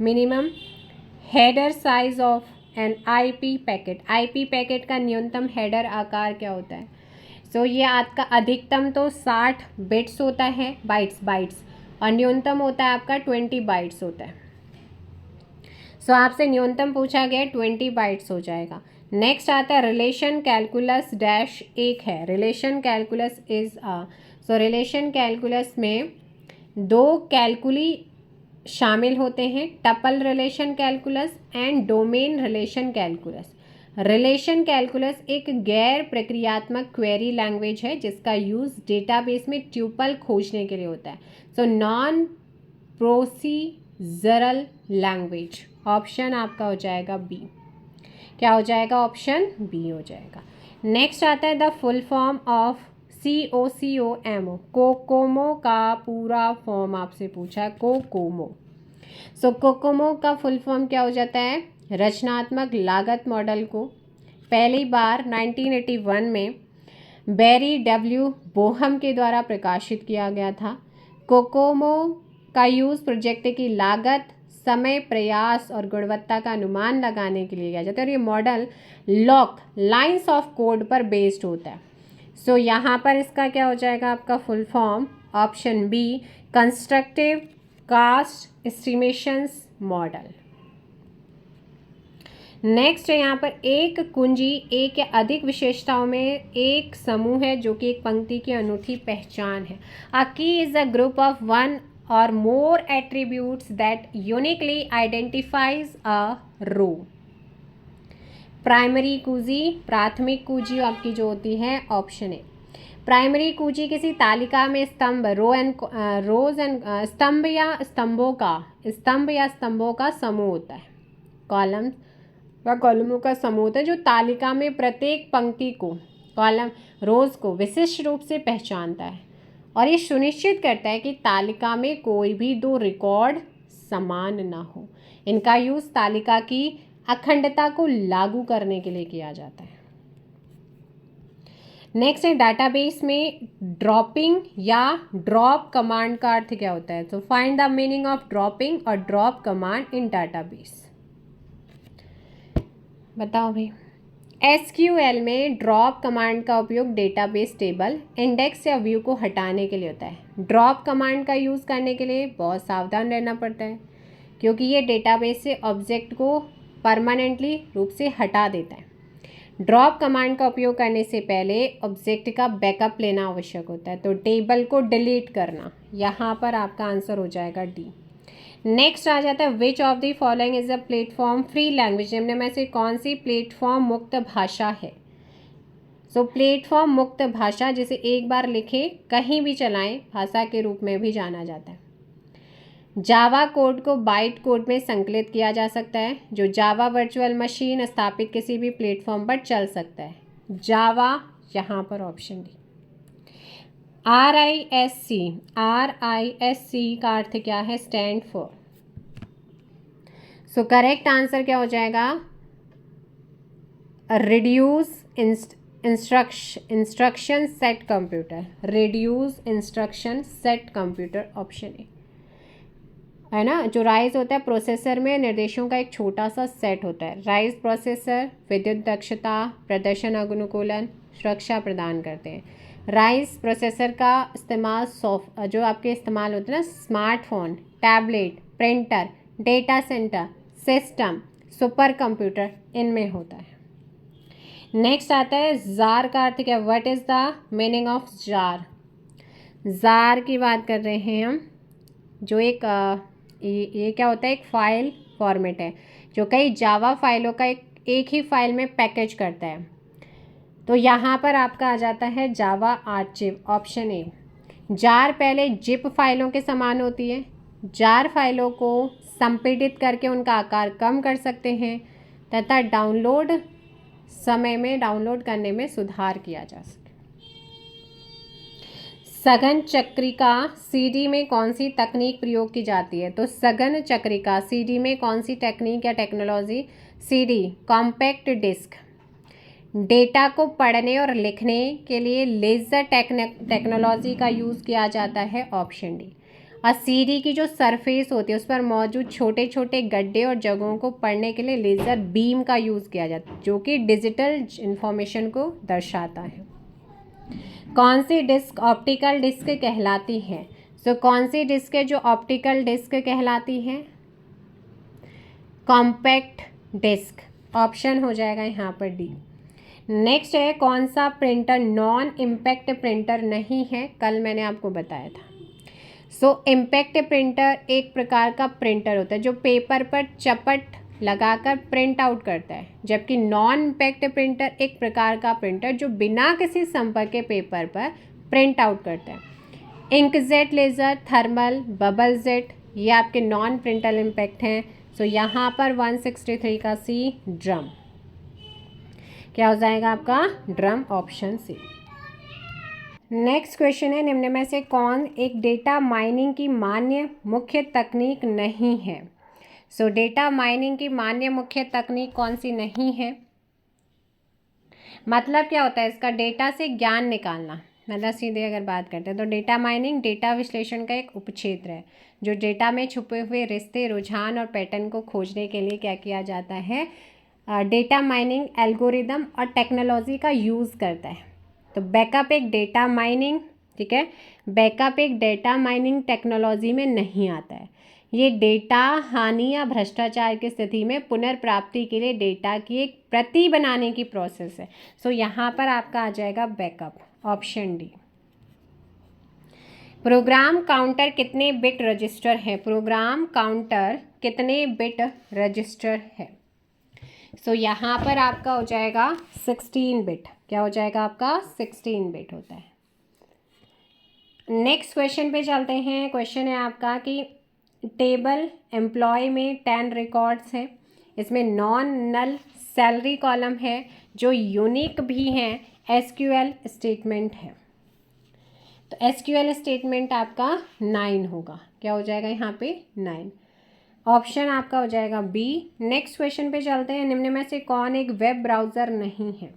minimum header size of an IP packet? IP packet का न्यूनतम हेडर आकार क्या होता है? सो ये आपका अधिकतम तो 60 बिट्स होता है, बाइट्स, और न्यूनतम होता है आपका 20 बाइट्स होता है। सो आपसे न्यूनतम पूछा गया 20 बाइट्स हो जाएगा। नेक्स्ट आता है रिलेशन कैलकुलस डैश 1 है। Relation calculus is so relation calculus में 2 कैलकुली शामिल होते हैं, tuple relation calculus and domain relation calculus. Relation calculus एक गैर प्रक्रियात्मक क्वेरी लैंग्वेज है जिसका यूज़ डेटाबेस में ट्यूपल खोजने के लिए होता है। So non procedural language. Option आपका हो जाएगा बी। क्या हो जाएगा? ऑप्शन बी हो जाएगा। नेक्स्ट आता है the full form of COCOMO। Kokomo का पूरा फॉर्म आपसे पूछा है, कोकोमो। सो कोकोमो का फुल फॉर्म क्या हो जाता है? रचनात्मक लागत मॉडल को पहली बार 1981 में बैरी W बोहम के द्वारा प्रकाशित किया गया था। कोकोमो का यूज़ प्रोजेक्ट की लागत, समय, प्रयास और गुणवत्ता का अनुमान लगाने के लिए किया जाता है और ये model lock lines of code पर बेस्ड होता है। सो यहाँ पर इसका क्या हो जाएगा आपका full form? Option B, constructive cost estimations model. Next है यहाँ पर एक कुंजी एक या अधिक विशेषताओं में एक समूह है जो कि एक पंक्ति की अनूठी पहचान है। A key is a group of one और more attributes that uniquely identifies a row. Primary कुंजी, प्राथमिक कुंजी आपकी जो होती है ऑप्शन ए। प्राइमरी कुंजी किसी तालिका में स्तंभ स्तंभों का समूह होता है। कॉलमों का समूह होता है जो तालिका में प्रत्येक पंक्ति को, रोज को विशिष्ट रूप से पहचानता है और ये सुनिश्चित करता है कि तालिका में कोई भी 2 रिकॉर्ड समान ना हो। इनका यूज़ तालिका की अखंडता को लागू करने के लिए किया जाता है। नेक्स्ट है डाटाबेस में ड्रॉपिंग या ड्रॉप कमांड का अर्थ क्या होता है। तो find the meaning of dropping और ड्रॉप कमांड इन डाटाबेस। बताओ भाई। एसक्यूएल में ड्रॉप कमांड का उपयोग डेटाबेस टेबल, इंडेक्स या व्यू को हटाने के लिए होता है। ड्रॉप कमांड का यूज़ करने के लिए बहुत सावधान रहना पड़ता है, क्योंकि ये डेटाबेस से ऑब्जेक्ट को परमानेंटली रूप से हटा देता है। ड्रॉप कमांड का उपयोग करने से पहले ऑब्जेक्ट का बैकअप लेना आवश्यक होता है। तो टेबल को डिलीट करना, यहाँ पर आपका आंसर हो जाएगा डी। नेक्स्ट आ जाता है which of the following is a platform free language. निम्न में से कौन सी प्लेटफॉर्म मुक्त भाषा है। सो प्लेटफॉर्म मुक्त भाषा जिसे एक बार लिखे कहीं भी चलाएं भाषा के रूप में भी जाना जाता है। जावा कोड को बाइट कोड में संकलित किया जा सकता है, जो जावा वर्चुअल मशीन स्थापित किसी भी प्लेटफॉर्म पर चल सकता है। जावा यहाँ पर ऑप्शन डी। RISC का अर्थ क्या है, stand for. So correct answer क्या हो जाएगा, reduce instruction set computer. Reduce instruction set computer, option A है ना। जो राइज होता है प्रोसेसर में निर्देशों का एक छोटा सा सेट होता है। राइज प्रोसेसर विद्युत दक्षता, प्रदर्शन अनुकूलन, सुरक्षा प्रदान करते हैं। राइज प्रोसेसर का इस्तेमाल जो आपके इस्तेमाल होते हैं ना, smartphone, tablet, printer, data centre, system, super computer, इनमें होता है। नेक्स्ट आता है जार का अर्थ क्या। What is the meaning of jar. Jar की बात कर रहे हैं हम, जो एक ये क्या होता है, एक फाइल फॉर्मेट है जो कई जावा फाइलों का एक ही फाइल में पैकेज करता है। तो यहाँ पर आपका आ जाता है जावा आर्चिव, ऑप्शन ए। जार पहले जिप फाइलों के समान होती है। जार फाइलों को संपीड़ित करके उनका आकार कम कर सकते हैं तथा डाउनलोड करने में सुधार किया जा सके। सघन चक्रिका सीडी में कौन सी तकनीक प्रयोग की जाती है। तो सघन चक्रिका सीडी में कौन सी टेक्निक या technology. CD compact disc. Data को पढ़ने और लिखने के लिए लेज़र टेक्नोलॉजी का यूज़ किया जाता है, ऑप्शन डी। और सीडी की जो सरफेस होती है उस पर मौजूद छोटे छोटे गड्ढे और जगहों को पढ़ने के लिए लेज़र बीम का यूज़ किया जाता है, जो कि डिजिटल इंफॉर्मेशन को दर्शाता है। कौन सी डिस्क ऑप्टिकल डिस्क कहलाती है। सो कौन सी डिस्क है जो ऑप्टिकल डिस्क कहलाती है, कॉम्पैक्ट डिस्क, ऑप्शन हो जाएगा यहाँ पर डी। नेक्स्ट है कौन सा प्रिंटर नॉन इम्पैक्ट प्रिंटर नहीं है, कल मैंने आपको बताया था। सो इम्पैक्ट प्रिंटर एक प्रकार का प्रिंटर होता है जो पेपर पर चपट लगाकर प्रिंट आउट करता है, जबकि नॉन इम्पैक्ट प्रिंटर एक प्रकार का प्रिंटर जो बिना किसी संपर्क के पेपर पर प्रिंट आउट करता है। Inkjet laser, thermal, bubble jet, ये आपके नॉन प्रिंटर इम्पैक्ट हैं। सो यहाँ पर 163 का सी ड्रम, क्या हो जाएगा आपका drum, option C. Next question है निम्न में से कौन एक डेटा माइनिंग की मान्य मुख्य तकनीक नहीं है। सो डेटा माइनिंग की मान्य मुख्य तकनीक कौन सी नहीं है, मतलब क्या होता है इसका, डेटा से ज्ञान निकालना। मतलब सीधे अगर बात करते हैं तो डेटा माइनिंग डेटा विश्लेषण का एक उपक्षेत्र है जो डेटा में छुपे हुए रिश्ते, रुझान और पैटर्न को खोजने के लिए क्या किया जाता है, डेटा माइनिंग एल्गोरिदम और टेक्नोलॉजी का यूज़ करता है। तो बैकअप एक डेटा माइनिंग, ठीक है, बैकअप एक डेटा माइनिंग टेक्नोलॉजी में नहीं आता है। ये डेटा हानि या भ्रष्टाचार की स्थिति में पुनर्प्राप्ति के लिए डेटा की एक प्रति बनाने की प्रोसेस है। सो यहाँ पर आपका आ जाएगा backup, option D. Program counter कितने बिट रजिस्टर है। प्रोग्राम काउंटर कितने बिट रजिस्टर है। सो यहाँ पर आपका हो जाएगा 16 बिट, क्या हो जाएगा आपका 16 बिट होता है। नेक्स्ट क्वेश्चन पे चलते हैं। क्वेश्चन है आपका कि टेबल एम्प्लॉय में 10 रिकॉर्ड्स हैं, इसमें नॉन नल सैलरी कॉलम है, जो यूनिक भी हैं, एसक्यूएल स्टेटमेंट है। तो एसक्यूएल स्टेटमेंट आपका 9 होगा, क्या हो जाएगा यहाँ पे 9, ऑप्शन आपका हो जाएगा बी। नेक्स्ट क्वेश्चन पे चलते हैं। निम्न में से कौन एक वेब ब्राउज़र नहीं है।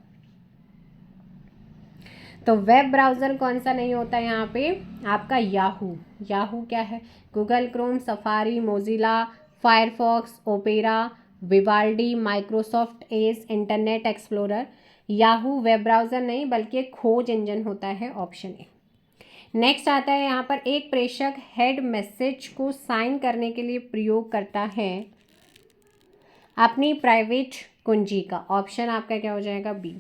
तो वेब ब्राउज़र कौन सा नहीं होता है यहाँ पे? आपका याहू। याहू क्या है? Google Chrome, safari, Mozilla, Firefox, opera, Vivaldi, Microsoft Edge, internet explorer. Yahoo web browser नहीं बल्कि एक खोज इंजन होता है, ऑप्शन ए। नेक्स्ट आता है यहाँ पर, एक प्रेषक हेड मैसेज को साइन करने के लिए प्रयोग करता है अपनी प्राइवेट कुंजी का, ऑप्शन आपका क्या हो जाएगा? बी।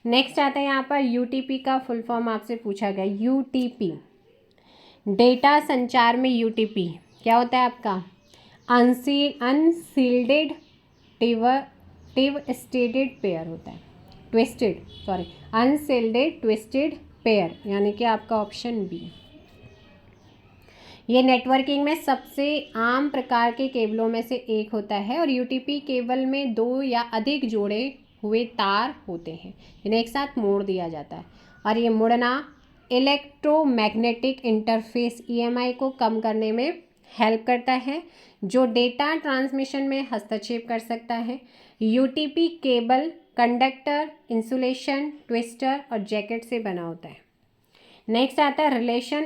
नेक्स्ट आता है यहाँ पर, यूटीपी का फुल फॉर्म आपसे पूछा गया। यूटीपी, डेटा संचार में यूटीपी क्या होता है आपका? अनसील्डेड ट्विस्टेड पेयर होता है, अनसील्डेड ट्विस्टेड पेयर, यानी कि आपका ऑप्शन बी। ये नेटवर्किंग में सबसे आम प्रकार के केबलों में से एक होता है और यूटीपी केबल में 2 या अधिक जोड़े हुए तार होते हैं जिन्हें एक साथ मोड़ दिया जाता है, और ये मुड़ना इलेक्ट्रोमैग्नेटिक इंटरफेस ईएमआई को कम करने में हेल्प करता है, जो डेटा ट्रांसमिशन में हस्तक्षेप कर सकता है। UTP cable conductor, insulation, twister और जैकेट से बना होता है। नेक्स्ट आता है रिलेशन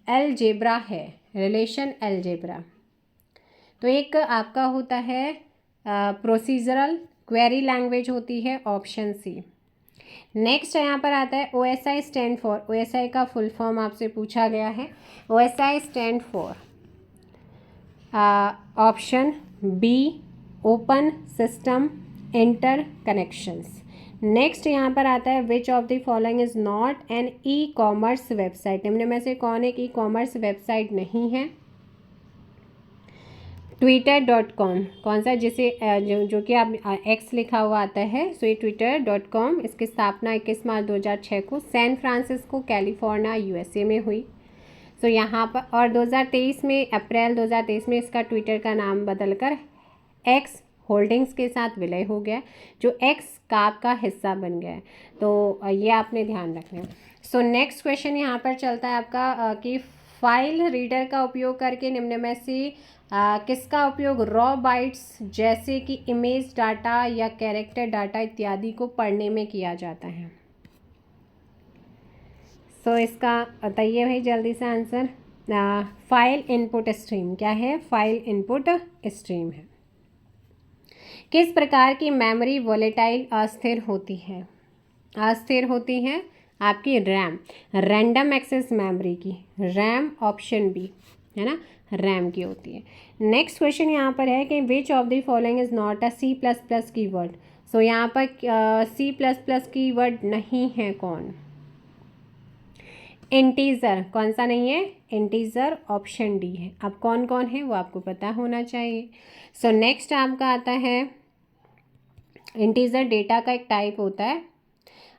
अलजेब्रा है, रिलेशन अलजेब्रा। तो एक आपका होता है प्रोसीजरल क्वेरी लैंग्वेज होती है, ऑप्शन सी। नेक्स्ट यहाँ पर आता है ओएसआई स्टैंड फॉर, ओएसआई का फुल फॉर्म आपसे पूछा गया है। OSI stand for option B, open system interconnections. Next यहाँ पर आता है which of the following is not an e commerce website, निम्न में से कौन एक ई कॉमर्स वेबसाइट नहीं है? twitter.com कौन सा, जिसे जो कि आप एक्स लिखा हुआ आता है, सो ये twitter.com, इसकी स्थापना 21 मार्च 2006 को सैन फ्रांसिस्को कैलिफोर्निया यूएसए में हुई। सो यहाँ पर, और 2023 में, अप्रैल 2023 में इसका ट्विटर का नाम बदलकर एक्स होल्डिंग्स के साथ विलय हो गया, जो एक्स काप का हिस्सा बन गया है। तो ये आपने ध्यान रखना है। सो नेक्स्ट क्वेश्चन यहाँ पर चलता है आपका कि फाइल रीडर का उपयोग करके निम्न में से किसका उपयोग रॉ बाइट्स जैसे कि इमेज डाटा या कैरेक्टर डाटा इत्यादि को पढ़ने में किया जाता है? सो इसका बताइए भाई जल्दी से आंसर। फाइल इनपुट स्ट्रीम क्या है? फाइल इनपुट स्ट्रीम है। किस प्रकार की मेमोरी वोलेटाइल अस्थिर होती है? अस्थिर होती है आपकी रैम, रैंडम एक्सेस मेमोरी की, रैम, ऑप्शन बी है ना, रैम की होती है। नेक्स्ट क्वेश्चन यहाँ पर है कि which of the following is not a C++ keyword. So यहाँ पर C++ कीवर्ड नहीं है कौन? इंटीजर कौन सा नहीं है? इंटीजर, ऑप्शन डी है। अब कौन कौन है वो आपको पता होना चाहिए। सो नेक्स्ट आपका आता है, इंटीजर डेटा का एक टाइप होता है।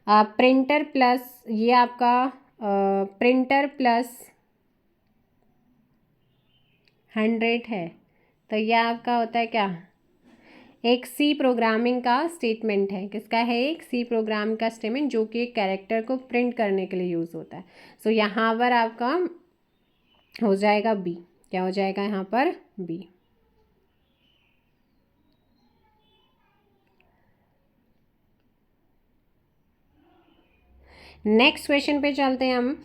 प्रिंटर प्लस, ये आपका प्रिंटर प्लस 100 है, तो यह आपका होता है क्या? एक सी प्रोग्रामिंग का स्टेटमेंट है। किसका है? एक सी प्रोग्राम का स्टेटमेंट जो कि एक कैरेक्टर को प्रिंट करने के लिए यूज़ होता है। सो यहाँ पर आपका हो जाएगा बी। क्या हो जाएगा यहाँ पर? बी। नेक्स्ट क्वेश्चन पे चलते हैं हम।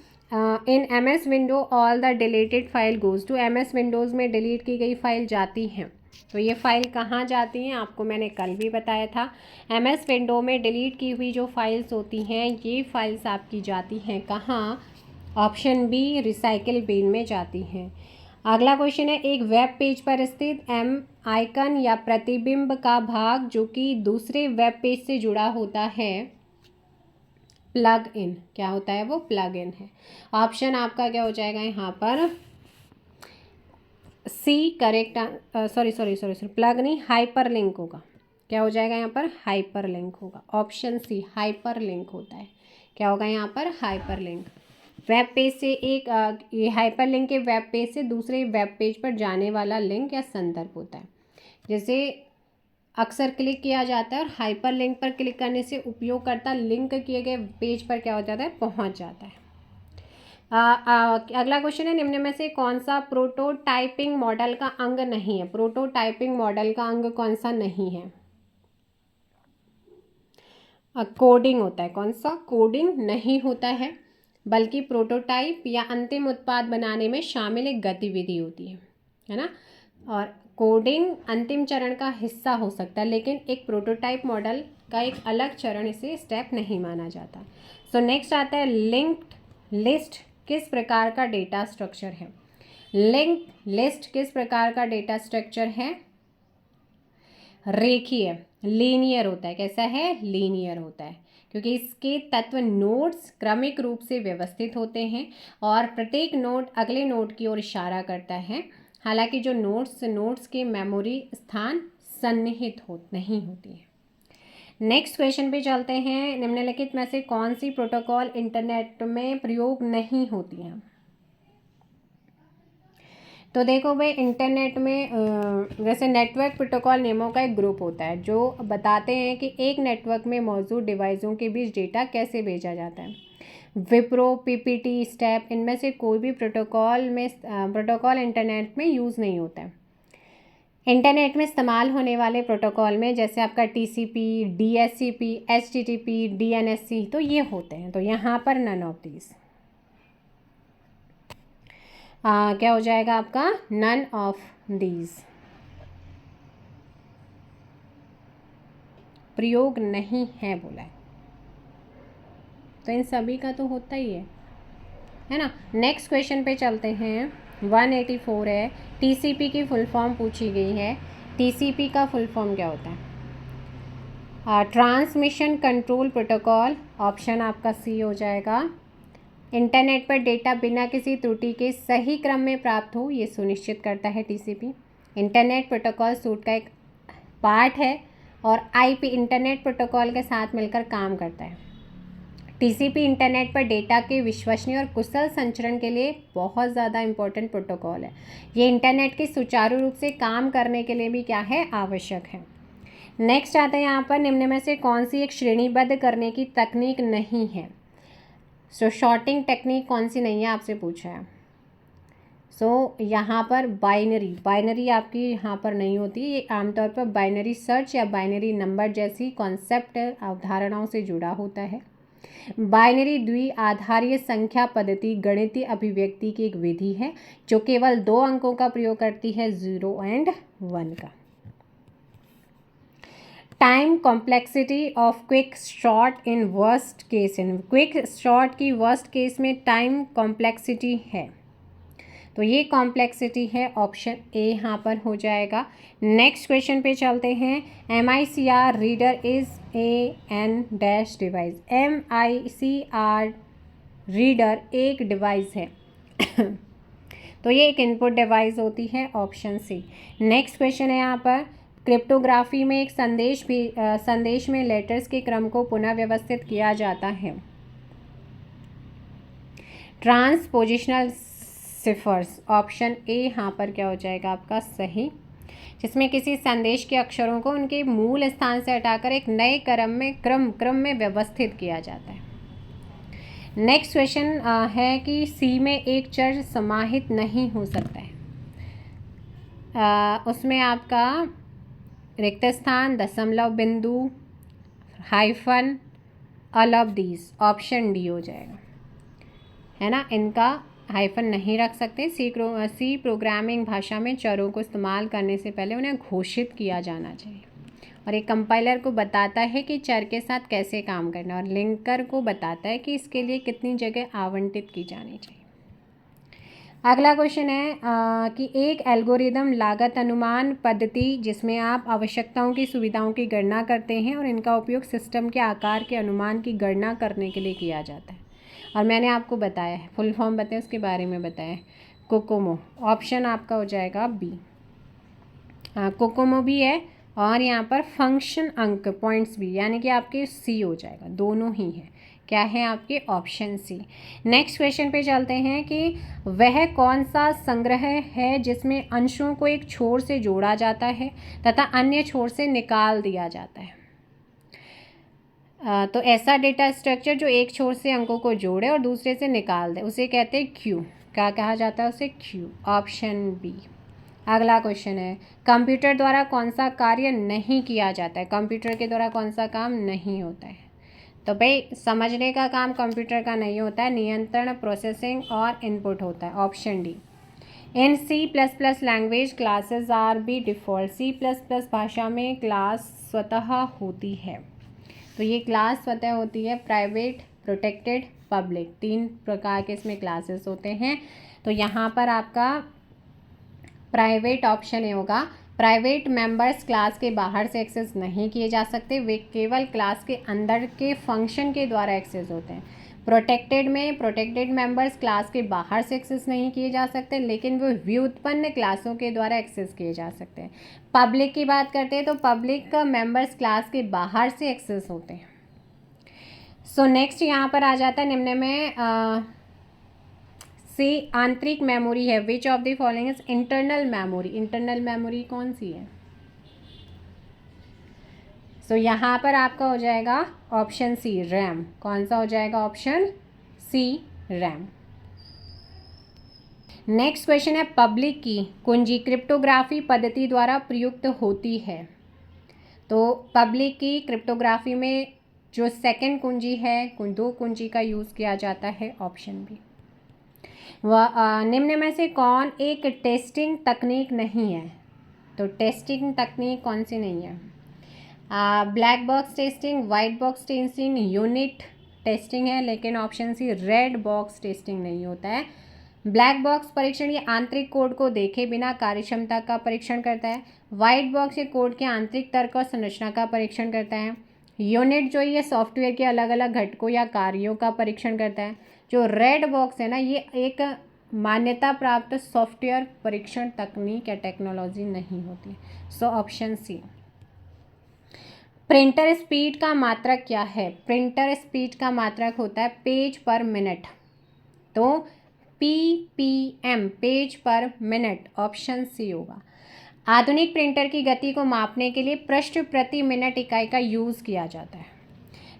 In MS window all the deleted file goes to, MS Windows में डिलीट की गई फाइल जाती हैं, तो ये फाइल कहाँ जाती हैं? आपको मैंने कल भी बताया था। MS विंडो में डिलीट की हुई जो फाइल्स होती हैं, ये फाइल्स आपकी जाती हैं कहाँ? ऑप्शन बी, रिसाइकिल बिन में जाती हैं। अगला क्वेश्चन है, एक वेब पेज पर स्थित एम आइकन या प्रतिबिंब का भाग जो कि दूसरे वेब पेज से जुड़ा होता है, प्लग इन क्या होता है? वो प्लग इन है। ऑप्शन आपका क्या हो जाएगा यहाँ पर? सी करेक्ट, सॉरी प्लग नहीं, हाइपर लिंक होगा। क्या हो जाएगा यहाँ पर? हाइपर लिंक होगा। ऑप्शन सी हाइपर लिंक होता है। क्या होगा यहाँ पर? Hyper link. वेब पेज से एक ये हाइपर लिंक के वेब पेज से दूसरे वेब पेज पर जाने वाला लिंक या संदर्भ होता है। जैसे अक्सर क्लिक किया जाता है और हाइपर लिंक पर क्लिक करने से उपयोगकर्ता लिंक किए गए पेज पर क्या हो जाता है? पहुंच जाता है। अगला क्वेश्चन है, निम्न में से कौन सा प्रोटोटाइपिंग मॉडल का अंग नहीं है? प्रोटोटाइपिंग मॉडल का अंग कौन सा नहीं है? कोडिंग होता है। कौन सा? कोडिंग नहीं होता है, बल्कि प्रोटोटाइप या अंतिम उत्पाद बनाने में शामिल एक गतिविधि होती है ना। और कोडिंग अंतिम चरण का हिस्सा हो सकता है, लेकिन एक प्रोटोटाइप मॉडल का एक अलग चरण, इसे स्टेप नहीं माना जाता। सो नेक्स्ट आता है लिंक्ड लिस्ट किस प्रकार का डेटा स्ट्रक्चर है? लिंक्ड लिस्ट किस प्रकार का डेटा स्ट्रक्चर है? रेखीय, लीनियर होता है। कैसा है? लीनियर होता है, क्योंकि इसके तत्व नोड्स क्रमिक रूप से व्यवस्थित होते हैं और प्रत्येक नोड अगले नोड की ओर इशारा करता है। हालांकि जो नोड्स के मेमोरी स्थान सन्निहित नहीं होती है। नेक्स्ट क्वेश्चन पे चलते हैं। निम्नलिखित में से कौन सी प्रोटोकॉल इंटरनेट में प्रयोग नहीं होती हैं? तो देखो भाई, इंटरनेट में जैसे नेटवर्क प्रोटोकॉल नियमों का एक ग्रुप होता है जो बताते हैं कि एक नेटवर्क में मौजूद डिवाइसों के बीच डेटा कैसे भेजा जाता है। विप्रो, पीपीटी, स्टेप, इनमें से कोई भी प्रोटोकॉल इंटरनेट में यूज़ नहीं होता है। इंटरनेट में इस्तेमाल होने वाले प्रोटोकॉल में जैसे आपका टीसीपी, डीएचसीपी, एचटीटीपी, डीएनएससी, तो ये होते हैं। तो यहाँ पर नन ऑफ दीज क्या हो जाएगा आपका? नन ऑफ दीज प्रयोग नहीं है बोला है, तो इन सभी का तो होता ही है ना। नेक्स्ट क्वेश्चन पे चलते हैं। 184 है, टीसीपी की फुल फॉर्म पूछी गई है। टीसीपी का फुल फॉर्म क्या होता है? ट्रांसमिशन कंट्रोल प्रोटोकॉल, ऑप्शन आपका सी हो जाएगा। इंटरनेट पर डेटा बिना किसी त्रुटि के सही क्रम में प्राप्त हो, ये सुनिश्चित करता है टीसीपी। इंटरनेट प्रोटोकॉल सूट का एक पार्ट है और आईपी इंटरनेट प्रोटोकॉल के साथ मिलकर काम करता है। टीसीपी इंटरनेट पर डेटा के विश्वसनीय और कुशल संचरण के लिए बहुत ज़्यादा इम्पोर्टेंट प्रोटोकॉल है। ये इंटरनेट के सुचारू रूप से काम करने के लिए भी क्या है? आवश्यक है। नेक्स्ट आता है यहाँ पर, निम्न में से कौन सी एक श्रेणीबद्ध करने की तकनीक नहीं है? सो शॉर्टिंग टेक्निक कौन सी नहीं है, आपसे पूछा है। सो यहाँ पर बाइनरी आपकी यहाँ पर नहीं होती। ये आमतौर पर बाइनरी सर्च या बाइनरी नंबर जैसी कॉन्सेप्ट अवधारणाओं से जुड़ा होता है। बाइनरी द्विआधारीय संख्या पद्धति गणितीय अभिव्यक्ति की एक विधि है जो केवल 2 अंकों का प्रयोग करती है, 0 और 1 का। Time complexity of quick short in worst case. Quick short की वर्स्ट केस में टाइम कॉम्प्लेक्सिटी है, तो ये कॉम्प्लेक्सिटी है, ऑप्शन ए यहाँ पर हो जाएगा। नेक्स्ट क्वेश्चन पे चलते हैं। MICR reader is an dash device. MICR reader एक डिवाइस है तो ये एक इनपुट डिवाइस होती है, ऑप्शन सी। नेक्स्ट क्वेश्चन है यहाँ पर, क्रिप्टोग्राफी में एक संदेश में लेटर्स के क्रम को पुनः व्यवस्थित किया जाता है। ट्रांसपोजिशनल सिफर्स, ऑप्शन ए यहाँ पर क्या हो जाएगा आपका सही, जिसमें किसी संदेश के अक्षरों को उनके मूल स्थान से हटाकर एक नए क्रम में व्यवस्थित किया जाता है। नेक्स्ट क्वेश्चन है कि सी में एक चर समाहित नहीं हो सकता है। उसमें आपका रिक्त स्थान, दशमलव बिंदु, hyphen, all of these, option D हो जाएगा, है ना। इनका हाइफन नहीं रख सकते। सी प्रोग्रामिंग भाषा में चरों को इस्तेमाल करने से पहले उन्हें घोषित किया जाना चाहिए और एक कंपाइलर को बताता है कि चर के साथ कैसे काम करना, और लिंकर को बताता है कि इसके लिए कितनी जगह आवंटित की जानी चाहिए। अगला क्वेश्चन है कि एक एल्गोरिदम लागत अनुमान पद्धति जिसमें आप आवश्यकताओं की सुविधाओं की गणना करते हैं और इनका उपयोग सिस्टम के आकार के अनुमान की गणना करने के लिए किया जाता है। और मैंने आपको बताया है, फुल फॉर्म बताया, उसके बारे में बताया है, कोकोमो, ऑप्शन आपका हो जाएगा बी। कोकोमो भी है और यहाँ पर फंक्शन अंक पॉइंट्स भी, यानी कि आपके सी हो जाएगा, दोनों ही है। क्या है आपके? Option C. नेक्स्ट क्वेश्चन पे चलते हैं कि वह कौन सा संग्रह है जिसमें अंशों को एक छोर से जोड़ा जाता है तथा अन्य छोर से निकाल दिया जाता है। तो ऐसा डेटा स्ट्रक्चर जो एक छोर से अंकों को जोड़े और दूसरे से निकाल दे, उसे कहते हैं क्यू। क्या कहा जाता है उसे? Queue, option B. अगला क्वेश्चन है, कंप्यूटर द्वारा कौन सा कार्य नहीं किया जाता है? कंप्यूटर के द्वारा कौन सा काम नहीं होता है? तो भाई समझने का काम कंप्यूटर का नहीं होता है, नियंत्रण, प्रोसेसिंग और इनपुट होता है। Option D. In C++ language classes are by default. C++ भाषा में क्लास स्वतः होती है। तो ये क्लास स्वतः होती है प्राइवेट, प्रोटेक्टेड, पब्लिक, 3 प्रकार के इसमें क्लासेस होते हैं। तो यहाँ पर आपका प्राइवेट ऑप्शन ही होगा। प्राइवेट मेंबर्स क्लास के बाहर से एक्सेस नहीं किए जा सकते, वे केवल क्लास के अंदर के फंक्शन के द्वारा एक्सेस होते हैं। प्रोटेक्टेड में प्रोटेक्टेड मेंबर्स क्लास के बाहर से एक्सेस नहीं किए जा सकते, लेकिन वो व्युत्पन्न क्लासों के द्वारा एक्सेस किए जा सकते हैं। पब्लिक की बात करते हैं तो पब्लिक मेंबर्स क्लास के बाहर से एक्सेस होते हैं। सो नेक्स्ट यहाँ पर आ जाता है निम्न में से आंतरिक मेमोरी है। Which of the following is internal memory. Internal memory कौन सी है? सो यहाँ पर आपका हो जाएगा ऑप्शन सी, रैम। कौन सा हो जाएगा? Option C, RAM. Next question है, पब्लिक की कुंजी क्रिप्टोग्राफी पद्धति द्वारा प्रयुक्त होती है। तो पब्लिक की क्रिप्टोग्राफी में जो सेकंड कुंजी है, 2 कुंजी का यूज़ किया जाता है। Option B. निम्न में से कौन एक टेस्टिंग तकनीक नहीं है? तो टेस्टिंग तकनीक कौन सी नहीं है? Black box testing, white box testing, unit testing है, लेकिन option C red box testing नहीं होता है। ब्लैक बॉक्स परीक्षण ये आंतरिक कोड को देखे बिना कार्यक्षमता का परीक्षण करता है। वाइट बॉक्स ये कोड के आंतरिक तर्क और संरचना का परीक्षण करता है। यूनिट जो ये सॉफ्टवेयर के अलग अलग घटकों या कार्यों का परीक्षण करता है। जो रेड बॉक्स है ना, ये एक मान्यता प्राप्त सॉफ्टवेयर परीक्षण तकनीक या टेक्नोलॉजी नहीं होती। So option C. Printer speed का मात्रक क्या है? प्रिंटर स्पीड का मात्रक होता है पेज पर मिनट। तो PPM, पेज पर मिनट, ऑप्शन सी होगा। आधुनिक प्रिंटर की गति को मापने के लिए पृष्ठ प्रति मिनट इकाई का यूज़ किया जाता है।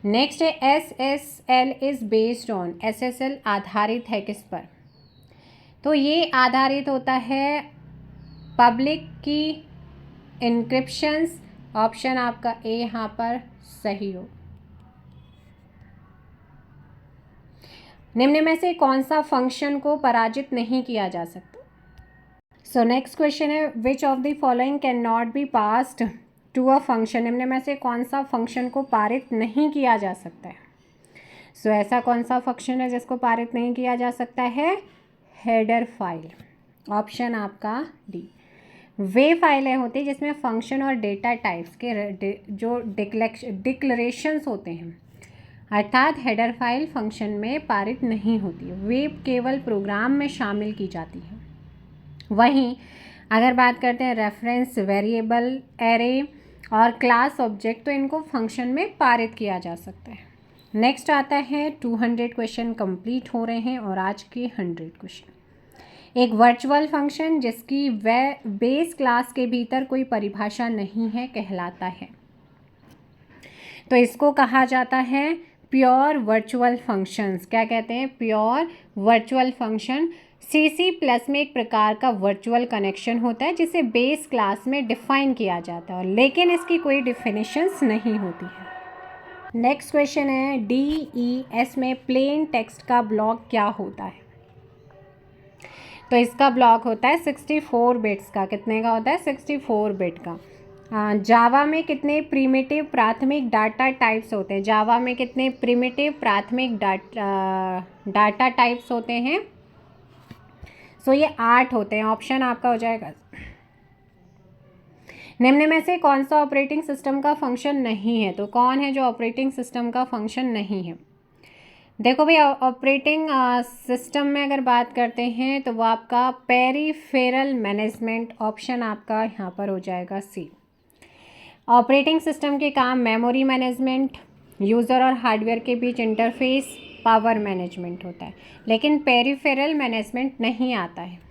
नेक्स्ट है, SSL is based on. SSL आधारित है किस पर? तो ये आधारित होता है पब्लिक की इंक्रिप्शंस। ऑप्शन आपका ए यहाँ पर सही हो। निम्न में से कौन सा फंक्शन को पराजित नहीं किया जा सकता? सो नेक्स्ट क्वेश्चन है, which of the following can not be passed to a function. निम्न में से कौन सा फंक्शन को पारित नहीं किया जा सकता है? सो ऐसा कौन सा फंक्शन है जिसको पारित नहीं किया जा सकता है? Header file. ऑप्शन आपका डी। वे फाइलें होती हैं जिसमें फंक्शन और डेटा टाइप्स के जो डिक्लेरेशंस होते हैं, अर्थात हेडर फाइल फंक्शन में पारित नहीं होती, वे केवल प्रोग्राम में शामिल की जाती है। वहीं अगर बात करते हैं रेफरेंस वेरिएबल, एरे और क्लास ऑब्जेक्ट, तो इनको फंक्शन में पारित किया जा सकता है। नेक्स्ट आता है 200 क्वेश्चन कंप्लीट हो रहे हैं और आज के 100 क्वेश्चन। एक वर्चुअल फंक्शन जिसकी बेस क्लास के भीतर कोई परिभाषा नहीं है कहलाता है। तो इसको कहा जाता है प्योर वर्चुअल फंक्शंस। क्या कहते हैं? Pure virtual function. C++ में एक प्रकार का वर्चुअल कनेक्शन होता है जिसे बेस क्लास में डिफाइन किया जाता है, लेकिन इसकी कोई डिफिनेशंस नहीं होती है। नेक्स्ट क्वेश्चन है, DES में प्लेन टेक्स्ट का ब्लॉक क्या होता है? तो इसका ब्लॉक होता है 64 बिट्स का। कितने का होता है? 64 बिट का। जावा में कितने प्रिमिटिव प्राथमिक डाटा टाइप्स होते हैं? जावा में कितने प्रिमिटिव प्राथमिक डाटा टाइप्स होते हैं? सो ये 8 होते हैं। ऑप्शन आपका हो जाएगा। निम्न में से कौन सा ऑपरेटिंग सिस्टम का फंक्शन नहीं है? तो कौन है जो ऑपरेटिंग सिस्टम का फंक्शन नहीं है? देखो भाई, ऑपरेटिंग सिस्टम में अगर बात करते हैं तो वो आपका पेरिफेरल मैनेजमेंट। ऑप्शन आपका यहाँ पर हो जाएगा सी। ऑपरेटिंग सिस्टम के काम मेमोरी मैनेजमेंट, यूज़र और हार्डवेयर के बीच इंटरफेस, पावर मैनेजमेंट होता है, लेकिन पेरिफेरल मैनेजमेंट नहीं आता है।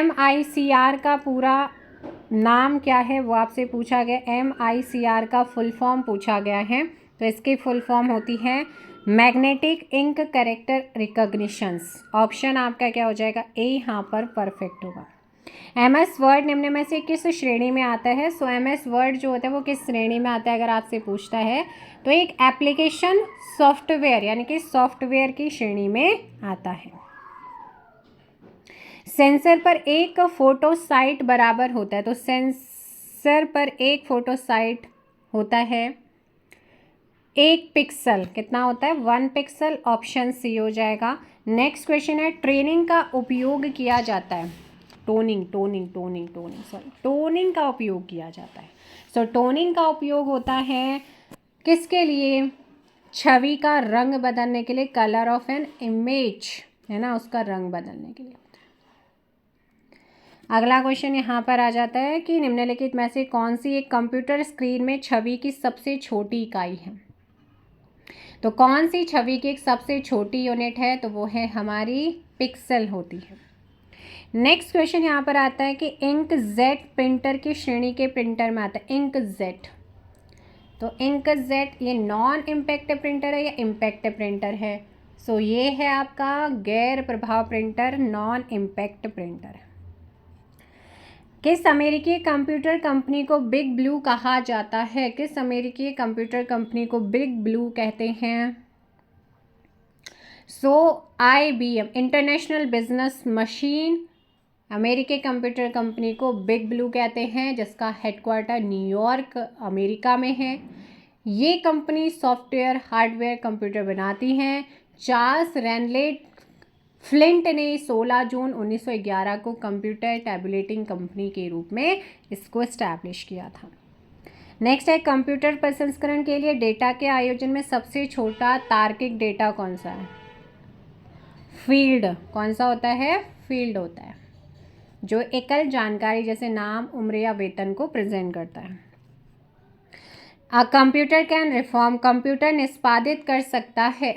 MICR का पूरा नाम क्या है वो आपसे पूछा गया। MICR का फुल फॉर्म पूछा गया है, तो इसकी फुल फॉर्म होती है magnetic ink character recognitions. Option आपका क्या हो जाएगा? ए यहाँ पर परफेक्ट होगा। MS वर्ड निम्न में से किस श्रेणी में आता है? सो MS वर्ड जो होता है वो किस श्रेणी में आता है अगर आपसे पूछता है तो एक एप्लीकेशन सॉफ्टवेयर यानी कि सॉफ्टवेयर की श्रेणी में आता है। सेंसर पर एक फोटो साइट बराबर होता है, तो सेंसर पर एक फोटो साइट होता है 1 पिक्सल, कितना होता है 1 पिक्सल, ऑप्शन सी हो जाएगा। नेक्स्ट क्वेश्चन है ट्रेनिंग का उपयोग किया जाता है, टोनिंग का उपयोग किया जाता है। सो टोनिंग का उपयोग होता है किसके लिए? छवि का रंग बदलने के लिए, कलर ऑफ एन इमेज है ना, उसका रंग बदलने के लिए। अगला क्वेश्चन यहाँ पर आ जाता है कि निम्नलिखित में से कौन सी एक कंप्यूटर स्क्रीन में छवि की सबसे छोटी इकाई है? तो कौन सी छवि की एक सबसे छोटी यूनिट है? तो वो है हमारी पिक्सल होती है। नेक्स्ट क्वेश्चन यहाँ पर आता है कि इंक जेट प्रिंटर की श्रेणी के प्रिंटर में आता है इंक जेट। तो इंक जेट ये नॉन इम्पैक्ट प्रिंटर है या इम्पैक्ट प्रिंटर है? सो ये है आपका गैर प्रभाव प्रिंटर, नॉन इम्पैक्ट प्रिंटर। किस अमेरिकी कंप्यूटर कंपनी को बिग ब्लू कहा जाता है? किस अमेरिकी कंप्यूटर कंपनी को बिग ब्लू कहते हैं? सो IBM इंटरनेशनल बिजनेस मशीन अमेरिकी कंप्यूटर कंपनी को बिग ब्लू कहते हैं, जिसका हेडक्वार्टर न्यूयॉर्क अमेरिका में है। ये कंपनी सॉफ्टवेयर हार्डवेयर कंप्यूटर बनाती हैं। चार्ल्स रैनलेट फ्लिंट ने 16 जून 1911 को कंप्यूटर टैबुलेटिंग कंपनी के रूप में इसको इस्टेब्लिश किया था। नेक्स्ट है कंप्यूटर प्रसंस्करण के लिए डेटा के आयोजन में सबसे छोटा तार्किक डेटा कौन सा है? फील्ड। कौन सा होता है? फील्ड होता है, जो एकल जानकारी जैसे नाम, उम्र या वेतन को प्रेजेंट करता है। A computer can reform, computer निष्पादित कर सकता है।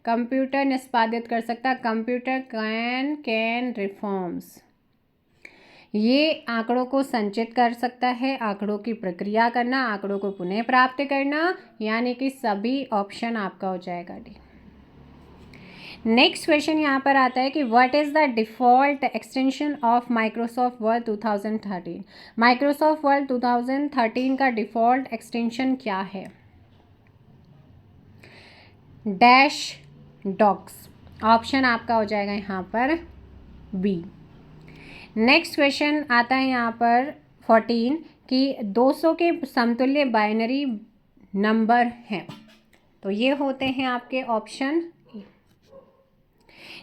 कंप्यूटर निष्पादित कर सकता है। कंप्यूटर कैन रिफॉर्म्स, ये आंकड़ों को संचित कर सकता है, आंकड़ों की प्रक्रिया करना, आंकड़ों को पुनः प्राप्त करना, यानी कि सभी ऑप्शन आपका हो जाएगा डी। नेक्स्ट क्वेश्चन यहाँ पर आता है कि what is the default extension of Microsoft word 2013? Microsoft word 2013 का डिफ़ॉल्ट एक्सटेंशन क्या है? डैश डॉक्स, ऑप्शन आपका हो जाएगा यहाँ पर बी। नेक्स्ट क्वेश्चन आता है यहाँ पर 14 कि 200 के समतुल्य बाइनरी नंबर हैं, तो ये होते हैं आपके ऑप्शन।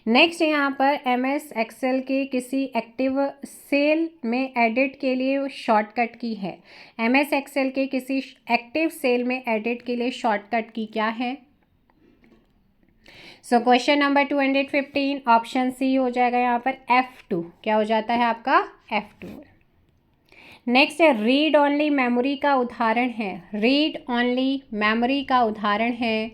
नेक्स्ट यहाँ पर MS एक्सेल के किसी एक्टिव सेल में एडिट के लिए शॉर्टकट की है। MS एक्सेल के किसी एक्टिव सेल में एडिट के लिए शॉर्टकट की क्या है? So question number 215 option C हो जाएगा यहाँ पर F2। क्या हो जाता है आपका? F2। नेक्स्ट है रीड ओनली मेमोरी का उदाहरण है। रीड ओनली मेमोरी का उदाहरण है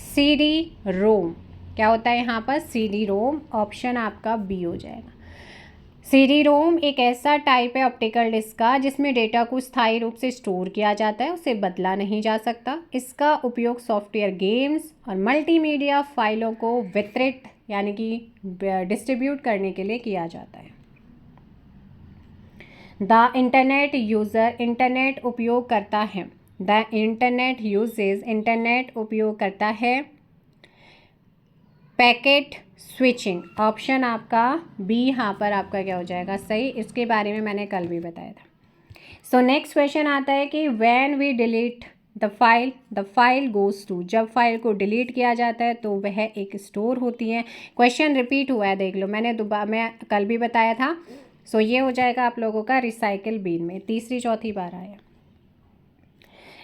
CD-ROM। क्या होता है यहाँ पर? CD-ROM, ऑप्शन आपका बी हो जाएगा। CD-ROM एक ऐसा टाइप है ऑप्टिकल डिस्क का जिसमें डेटा को स्थायी रूप से स्टोर किया जाता है, उसे बदला नहीं जा सकता। इसका उपयोग सॉफ्टवेयर, गेम्स और मल्टीमीडिया फाइलों को वितरित यानी कि डिस्ट्रीब्यूट करने के लिए किया जाता है। द इंटरनेट यूज़र, इंटरनेट उपयोग करता है। द इंटरनेट यूजेज, इंटरनेट उपयोग करता है पैकेट स्विचिंग, ऑप्शन आपका बी यहाँ पर आपका क्या हो जाएगा सही। इसके बारे में मैंने कल भी बताया था। सो नेक्स्ट क्वेश्चन आता है कि when we delete the file goes to, जब फाइल को डिलीट किया जाता है तो वह एक स्टोर होती है। क्वेश्चन रिपीट हुआ है, देख लो, मैं कल भी बताया था। सो ये हो जाएगा आप लोगों का रिसाइकिल बिन में, तीसरी चौथी बार आया।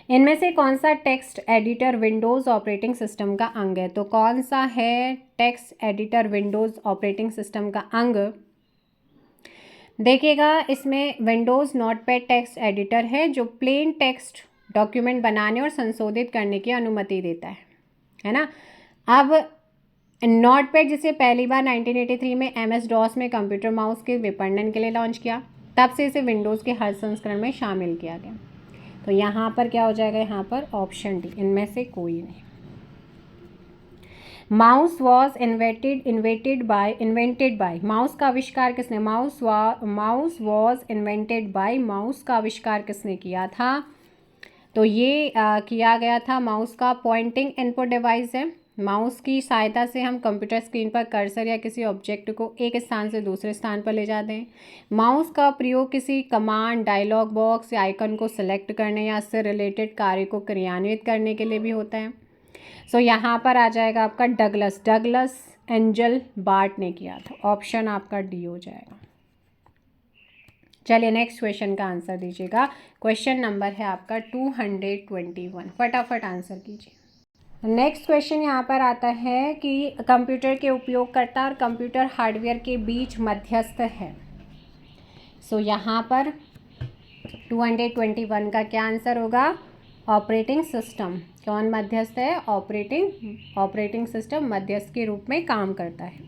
इनमें से कौन सा text editor Windows operating system का अंग है? तो कौन सा है text editor Windows operating system का अंग? देखिएगा, इसमें विंडोज़ नोटपैड टेक्स्ट एडिटर है जो प्लेन टेक्स्ट डॉक्यूमेंट बनाने और संशोधित करने की अनुमति देता है ना। अब नोटपैड जिसे पहली बार 1983 में MS-DOS में कंप्यूटर माउस के विपणन के लिए लॉन्च किया, तब से इसे विंडोज़ के हर संस्करण में शामिल किया गया। तो यहाँ पर क्या हो जाएगा? यहाँ पर ऑप्शन डी, इनमें से कोई नहीं। Mouse was invented by mouse का आविष्कार किसने, mouse was invented by, mouse का आविष्कार किसने किया था, तो ये किया गया था, माउस का पॉइंटिंग इनपुट डिवाइस है। माउस की सहायता से हम कंप्यूटर स्क्रीन पर कर्सर या किसी ऑब्जेक्ट को एक स्थान से दूसरे स्थान पर ले जाते हैं। माउस का प्रयोग किसी कमांड, डायलॉग बॉक्स या आइकन को सिलेक्ट करने या इससे रिलेटेड कार्य को क्रियान्वित करने के लिए भी होता है। सो यहाँ पर आ जाएगा आपका डगलस एंजल बार्ट ने किया था। ऑप्शन आपका डी हो जाएगा। चलिए नेक्स्ट क्वेश्चन का आंसर दीजिएगा। क्वेश्चन नंबर है आपका 221। फटाफट आंसर कीजिए। नेक्स्ट क्वेश्चन यहाँ पर आता है कि कंप्यूटर के उपयोगकर्ता और कंप्यूटर हार्डवेयर के बीच मध्यस्थ है। सो यहाँ पर 221 का क्या आंसर होगा, ऑपरेटिंग सिस्टम। कौन मध्यस्थ है, ऑपरेटिंग सिस्टम मध्यस्थ के रूप में काम करता है।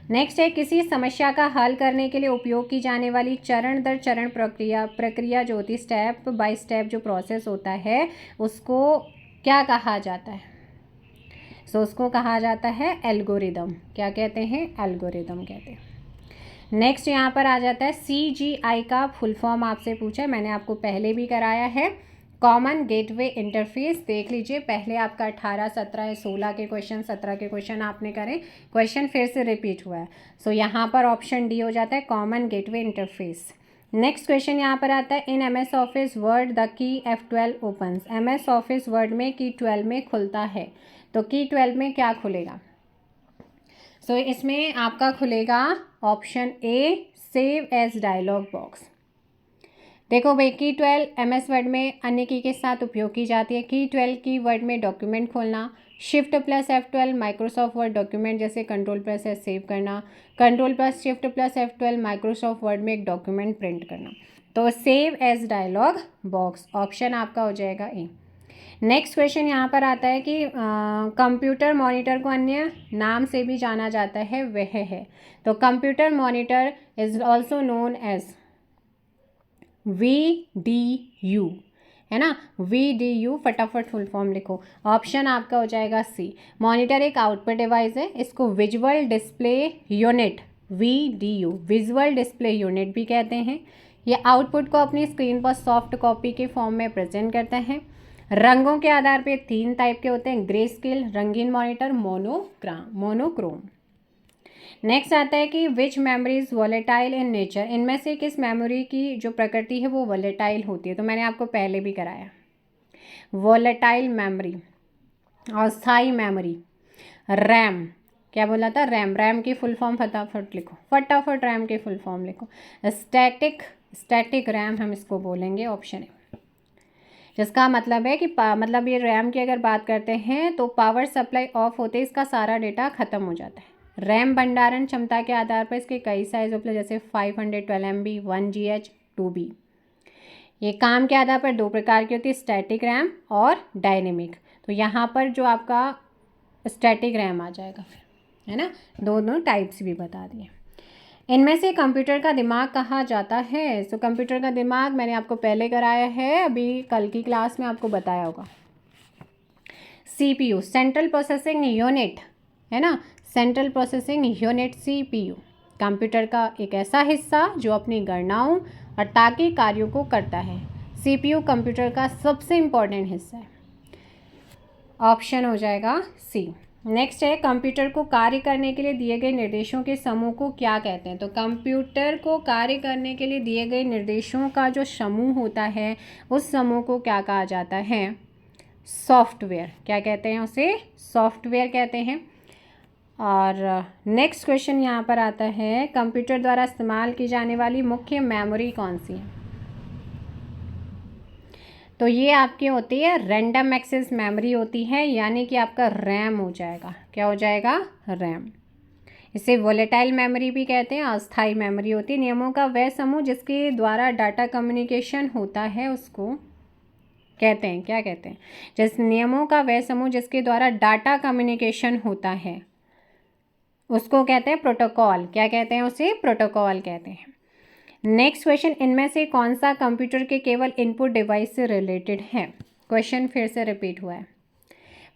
नेक्स्ट है, किसी समस्या का हल करने के लिए उपयोग की जाने वाली चरण दर चरण प्रक्रिया जो होती है, स्टेप बाय स्टेप जो प्रोसेस होता है, उसको क्या कहा जाता है। सो उसको कहा जाता है एल्गोरिदम। क्या कहते हैं, एल्गोरिदम कहते हैं। नेक्स्ट यहाँ पर आ जाता है CGI का फुल फॉर्म आपसे पूछा है, मैंने आपको पहले भी कराया है, कॉमन गेटवे इंटरफेस। देख लीजिए, पहले आपका 18, 17, 16 के क्वेश्चन, 17 के क्वेश्चन आपने करें, क्वेश्चन फिर से रिपीट हुआ है। सो यहाँ पर ऑप्शन डी हो जाता है, common gateway interface. Next question यहाँ पर आता है, इन MS office word the key F12 opens. MS office word में की 12 में खुलता है, तो की 12 में क्या खुलेगा। सो इसमें आपका खुलेगा option A, save as dialog box. देखो भाई, की 12 MS वर्ड में अन्य की के साथ उपयोग की जाती है। की 12 की वर्ड में डॉक्यूमेंट खोलना, shift plus F12 Microsoft Word document जैसे कंट्रोल प्लस एस सेव करना, control plus shift plus F12 Microsoft Word में एक डॉक्यूमेंट प्रिंट करना। तो save as dialog box, option आपका हो जाएगा ए। नेक्स्ट क्वेश्चन यहाँ पर आता है कि कंप्यूटर मॉनिटर को अन्य नाम से भी जाना जाता है, वह है, तो computer monitor is also known as VDU, है ना, VDU। फटाफट फुल फॉर्म लिखो। ऑप्शन आपका हो जाएगा सी। मॉनिटर एक आउटपुट डिवाइस है, इसको visual display unit, VDU, visual display unit भी कहते हैं। ये आउटपुट को अपनी स्क्रीन पर सॉफ्ट कॉपी के फॉर्म में प्रेजेंट करता है। रंगों के आधार पे 3 टाइप के होते हैं, ग्रे स्केल, रंगीन मॉनिटर, मोनोक्रोम। नेक्स्ट आता है कि which memory is volatile in nature. इनमें से किस मेमोरी की जो प्रकृति है वो वॉलेटाइल होती है, तो मैंने आपको पहले भी कराया। वॉलेटाइल मेमोरी, अस्थायी मेमोरी, रैम। क्या बोला था, रैम की फुल फॉर्म फटाफट लिखो, फटाफट रैम की फुल फॉर्म लिखो। स्टैटिक रैम हम इसको बोलेंगे, ऑप्शन है, जिसका मतलब है कि मतलब ये रैम की अगर बात करते हैं तो पावर सप्लाई ऑफ होते इसका सारा डेटा ख़त्म हो जाता है। रैम भंडारण क्षमता के आधार पर इसके कई साइज उपलब्ध, जैसे 512 MB, 1GH, 2B। ये काम के आधार पर 2 प्रकार की होती है, स्टैटिक रैम और डायनेमिक। तो यहाँ पर जो आपका स्टैटिक रैम आ जाएगा फिर, है ना, दोनों टाइप्स भी बता दिए। इनमें से कंप्यूटर का दिमाग कहा जाता है। सो कंप्यूटर का दिमाग मैंने आपको पहले कराया है, अभी कल की क्लास में आपको बताया होगा। CPU, सेंट्रल प्रोसेसिंग यूनिट, है ना, central processing unit CPU, computer का एक ऐसा हिस्सा जो अपनी गणनाओं और तार्किक कार्यों को करता है। CPU कंप्यूटर का सबसे इम्पॉर्टेंट हिस्सा है, ऑप्शन हो जाएगा सी। नेक्स्ट है, कंप्यूटर को कार्य करने के लिए दिए गए निर्देशों के समूह को क्या कहते हैं। तो कंप्यूटर को कार्य करने के लिए दिए गए निर्देशों का जो समूह होता है उस समूह को क्या कहा जाता है, सॉफ्टवेयर। क्या कहते हैं उसे, सॉफ्टवेयर कहते हैं। और नेक्स्ट क्वेश्चन यहाँ पर आता है, कंप्यूटर द्वारा इस्तेमाल की जाने वाली मुख्य मेमोरी कौन सी है। तो ये आपकी होती है रैंडम एक्सेस मेमोरी होती है, यानी कि आपका रैम हो जाएगा। क्या हो जाएगा, रैम। इसे वोलेटाइल मेमोरी भी कहते हैं, अस्थायी मेमोरी होती है। नियमों का वह समूह जिसके द्वारा डाटा कम्युनिकेशन होता है उसको कहते हैं, क्या कहते हैं, जिस नियमों का वह समूह जिसके द्वारा डाटा कम्युनिकेशन होता है उसको कहते हैं प्रोटोकॉल। क्या कहते हैं उसे, प्रोटोकॉल कहते हैं। नेक्स्ट क्वेश्चन, इनमें से कौन सा कंप्यूटर के केवल इनपुट डिवाइस से रिलेटेड है। क्वेश्चन फिर से रिपीट हुआ है।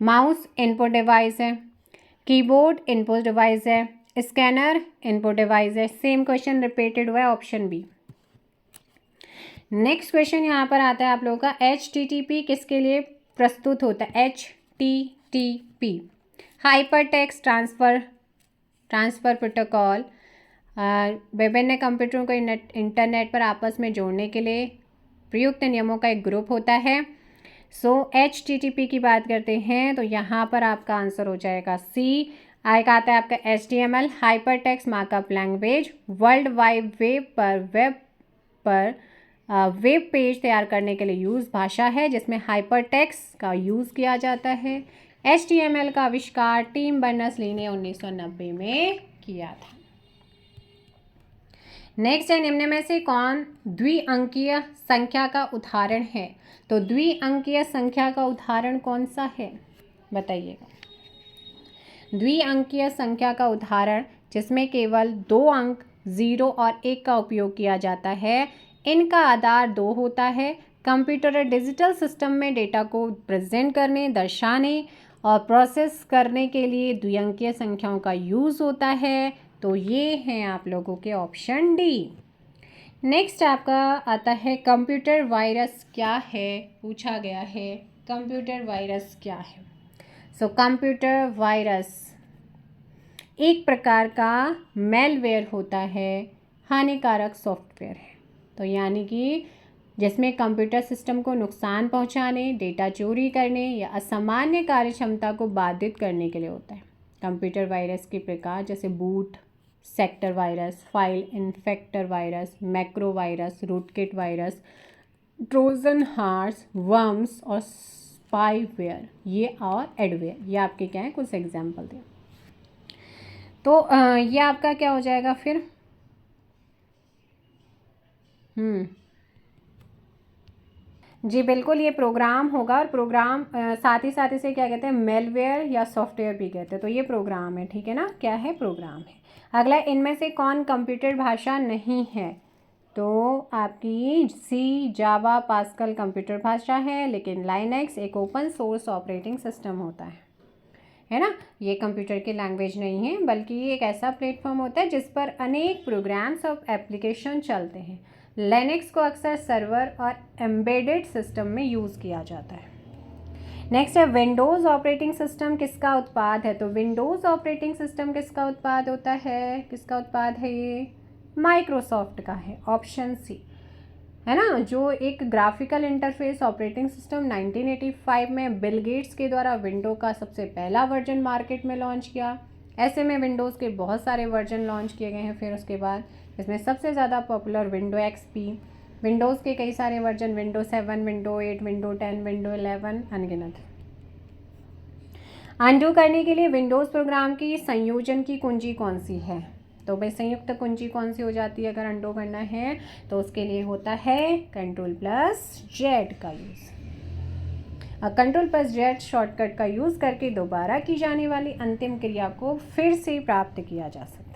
माउस इनपुट डिवाइस है, कीबोर्ड इनपुट डिवाइस है, स्कैनर इनपुट डिवाइस है। सेम क्वेश्चन रिपीटेड हुआ है, ऑप्शन बी। नेक्स्ट क्वेश्चन यहाँ पर आता है आप लोगों का, HTTP किसके लिए प्रस्तुत होता है? HTTP hyper text transfer protocol विभिन्न कंप्यूटरों को इंटरनेट पर आपस में जोड़ने के लिए प्रयुक्त नियमों का एक ग्रुप होता है। HTTP की बात करते हैं तो यहाँ पर आपका आंसर हो जाएगा सी। आएगा आता है आपका HTML hyper text markup language, world wide web web page तैयार करने के लिए यूज़ भाषा है जिसमें हाइपर टेक्स्ट का यूज़ किया जाता है। HTML का आविष्कार टिम बर्नर्स-ली ने 1990 में किया था। नेक्स्ट है, निम्न में से कौन द्विअंकीय संख्या का उदाहरण है? तो द्विअंकीय संख्या का उदाहरण कौन सा है बताइएगा। द्विअंकीय संख्या का उदाहरण जिसमें केवल 2 अंक 0 और 1 का उपयोग किया जाता है, इनका आधार 2 होता है। कंप्यूटर और डिजिटल सिस्टम में डेटा को प्रेजेंट करने, दर्शाने और प्रोसेस करने के लिए द्विअंकीय संख्याओं का यूज़ होता है। तो ये हैं आप लोगों के ऑप्शन डी। नेक्स्ट आपका आता है कंप्यूटर वायरस क्या है, पूछा गया है कंप्यूटर वायरस क्या है। कंप्यूटर वायरस एक प्रकार का मेलवेयर होता है, हानिकारक सॉफ्टवेयर है। तो यानी कि जिसमें कंप्यूटर सिस्टम को नुकसान पहुंचाने, डेटा चोरी करने या असामान्य कार्यक्षमता को बाधित करने के लिए होता है। कंप्यूटर वायरस के प्रकार जैसे boot sector virus, file infector virus, macro virus, rootkit virus, Trojan horse, worms और स्पाईवेयर ये और एडवेयर, ये आपके क्या है कुछ एग्जाम्पल दें। तो ये आपका क्या हो जाएगा फिर? जी बिल्कुल, ये प्रोग्राम होगा और प्रोग्राम साथ ही इसे क्या कहते हैं, मेलवेयर या सॉफ्टवेयर भी कहते हैं। तो ये प्रोग्राम है, ठीक है ना, क्या है, प्रोग्राम है। अगला, इनमें से कौन कंप्यूटर भाषा नहीं है? तो आपकी सी, जावा, पास्कल कंप्यूटर भाषा है, लेकिन लाइनक्स एक ओपन सोर्स ऑपरेटिंग सिस्टम होता है ना। ये कंप्यूटर की लैंग्वेज नहीं है, बल्कि ये एक ऐसा प्लेटफॉर्म होता है जिस पर अनेक प्रोग्राम्स और एप्लीकेशन चलते हैं। लिनक्स को अक्सर सर्वर और एम्बेडेड सिस्टम में यूज़ किया जाता है। नेक्स्ट है, विंडोज़ ऑपरेटिंग सिस्टम किसका उत्पाद है? तो विंडोज़ ऑपरेटिंग सिस्टम किसका उत्पाद होता है, किसका उत्पाद है? ये माइक्रोसॉफ्ट का है, ऑप्शन सी है ना। जो एक ग्राफिकल इंटरफेस ऑपरेटिंग सिस्टम 1985 में बिल गेट्स के द्वारा विंडो का सबसे पहला वर्जन मार्केट में लॉन्च किया। ऐसे में विंडोज़ के बहुत सारे वर्जन लॉन्च किए गए हैं फिर उसके बाद, इसमें सबसे ज़्यादा पॉपुलर विंडो XP, विंडोज़ के कई सारे version, window 7, window 8, window 10, window 11 अनगिनत। अनडू करने के लिए विंडोज़ प्रोग्राम की संयोजन की कुंजी कौन सी है? तो भाई संयुक्त कुंजी कौन सी हो जाती है अगर अनडू करना है? तो उसके लिए होता है Ctrl+Z का यूज़। Ctrl+Z शॉर्टकट का यूज़ करके दोबारा की जाने वाली अंतिम क्रिया को फिर से प्राप्त किया जा सकता है।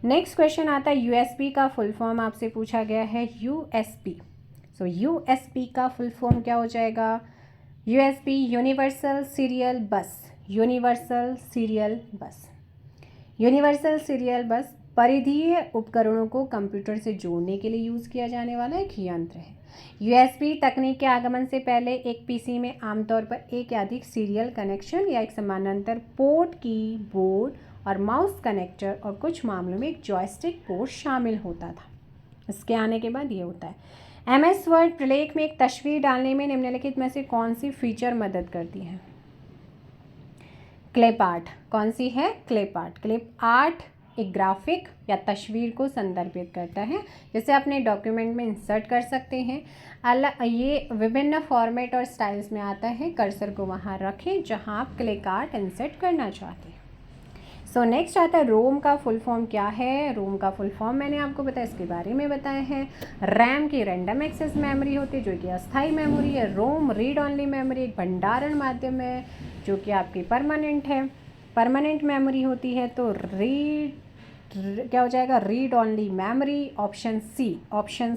नेक्स्ट क्वेश्चन आता है, USB का फुल फॉर्म आपसे पूछा गया है, USB। USB का फुल फॉर्म क्या हो जाएगा? USB यूनिवर्सल सीरियल बस, यूनिवर्सल सीरियल बस। यूनिवर्सल सीरियल बस परिधीय उपकरणों को कंप्यूटर से जोड़ने के लिए यूज़ किया जाने वाला एक यंत्र है। USB तकनीक के आगमन से पहले एक PC में आमतौर पर एक या अधिक सीरियल कनेक्शन या एक समानांतर पोर्ट, कीबोर्ड और माउस कनेक्टर और कुछ मामलों में एक जॉयस्टिक पोर्ट शामिल होता था। इसके आने के बाद ये होता है। MS वर्ड प्रलेख में एक तस्वीर डालने में निम्नलिखित में से कौन सी फीचर मदद करती है? Clip art. कौन सी है? Clip art. क्लिप आर्ट एक ग्राफिक या तस्वीर को संदर्भित करता है जिसे अपने डॉक्यूमेंट में इंसर्ट कर सकते हैं। ये विभिन्न फॉर्मेट और स्टाइल्स में आता है। कर्सर को वहाँ रखें जहाँ आप क्लिप आर्ट इंसर्ट करना चाहते हैं। नेक्स्ट आता है, रोम का फुल फॉर्म क्या है? रोम का फुल फॉर्म मैंने आपको बताया, इसके बारे में बताया है। रैम की रैंडम एक्सेस मेमोरी होती है जो कि अस्थाई मेमोरी है। रोम रीड ऑनली मेमोरी एक भंडारण माध्यम है जो कि आपकी परमानेंट है, परमानेंट मेमोरी होती है। तो क्या हो जाएगा? Read only memory, option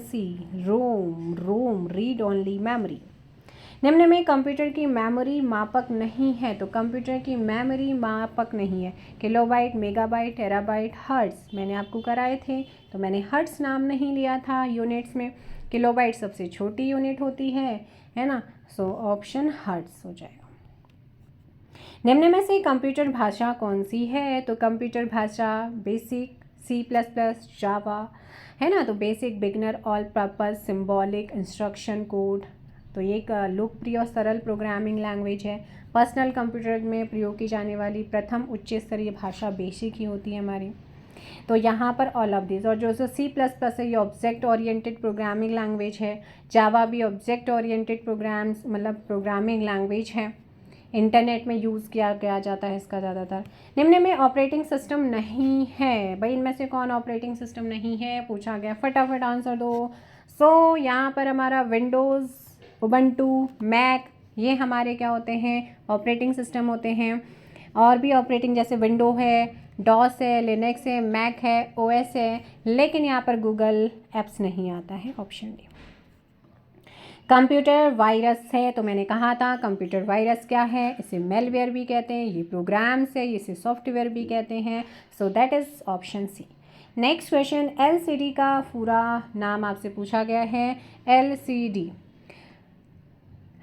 C, ROM read only memory. निम्न में कंप्यूटर की मेमोरी मापक नहीं है, तो कंप्यूटर की मेमोरी मापक नहीं है। किलोबाइट, मेगाबाइट, टेराबाइट, हर्ट्स मैंने आपको कराए थे, तो मैंने हर्ट्स नाम नहीं लिया था यूनिट्स में। किलोबाइट सबसे छोटी यूनिट होती है ना। सो ऑप्शन हर्ट्स हो जाएगा। निम्न में से कंप्यूटर भाषा कौन सी है, तो कंप्यूटर भाषा बेसिक, C++, जावा है ना। तो basic, beginner, all purpose, symbolic, instruction code, तो ये एक लोकप्रिय और सरल प्रोग्रामिंग लैंग्वेज है। पर्सनल कंप्यूटर में प्रयोग की जाने वाली प्रथम उच्च स्तरीय भाषा बेसिक ही होती है हमारी। तो यहाँ पर ऑल ऑफ दिस, और जो C++ है ये ऑब्जेक्ट ओरिएंटेड प्रोग्रामिंग लैंग्वेज है। जावा भी ऑब्जेक्ट ओरिएंटेड प्रोग्राम्स मतलब प्रोग्रामिंग लैंग्वेज है। इंटरनेट में यूज़ किया जाता है इसका ज़्यादातर। निम्न में ऑपरेटिंग सिस्टम नहीं है, भाई इनमें से कौन ऑपरेटिंग सिस्टम नहीं है पूछा गया, फटाफट आंसर दो। सो यहाँ पर हमारा विंडोज़, उबंटू, मैक, ये हमारे क्या होते हैं, ऑपरेटिंग सिस्टम होते हैं। और भी ऑपरेटिंग जैसे विंडो है, डॉस है, लिनक्स है, मैक है, ओएस है, लेकिन यहाँ पर गूगल एप्स नहीं आता है, ऑप्शन डी। कंप्यूटर वायरस है, तो मैंने कहा था कंप्यूटर वायरस क्या है, इसे मेलवेयर भी कहते हैं, ये प्रोग्राम्स है, इसे सॉफ्टवेयर भी कहते हैं। So that is option C. Next question, LCD का पूरा नाम आपसे पूछा गया है। LCD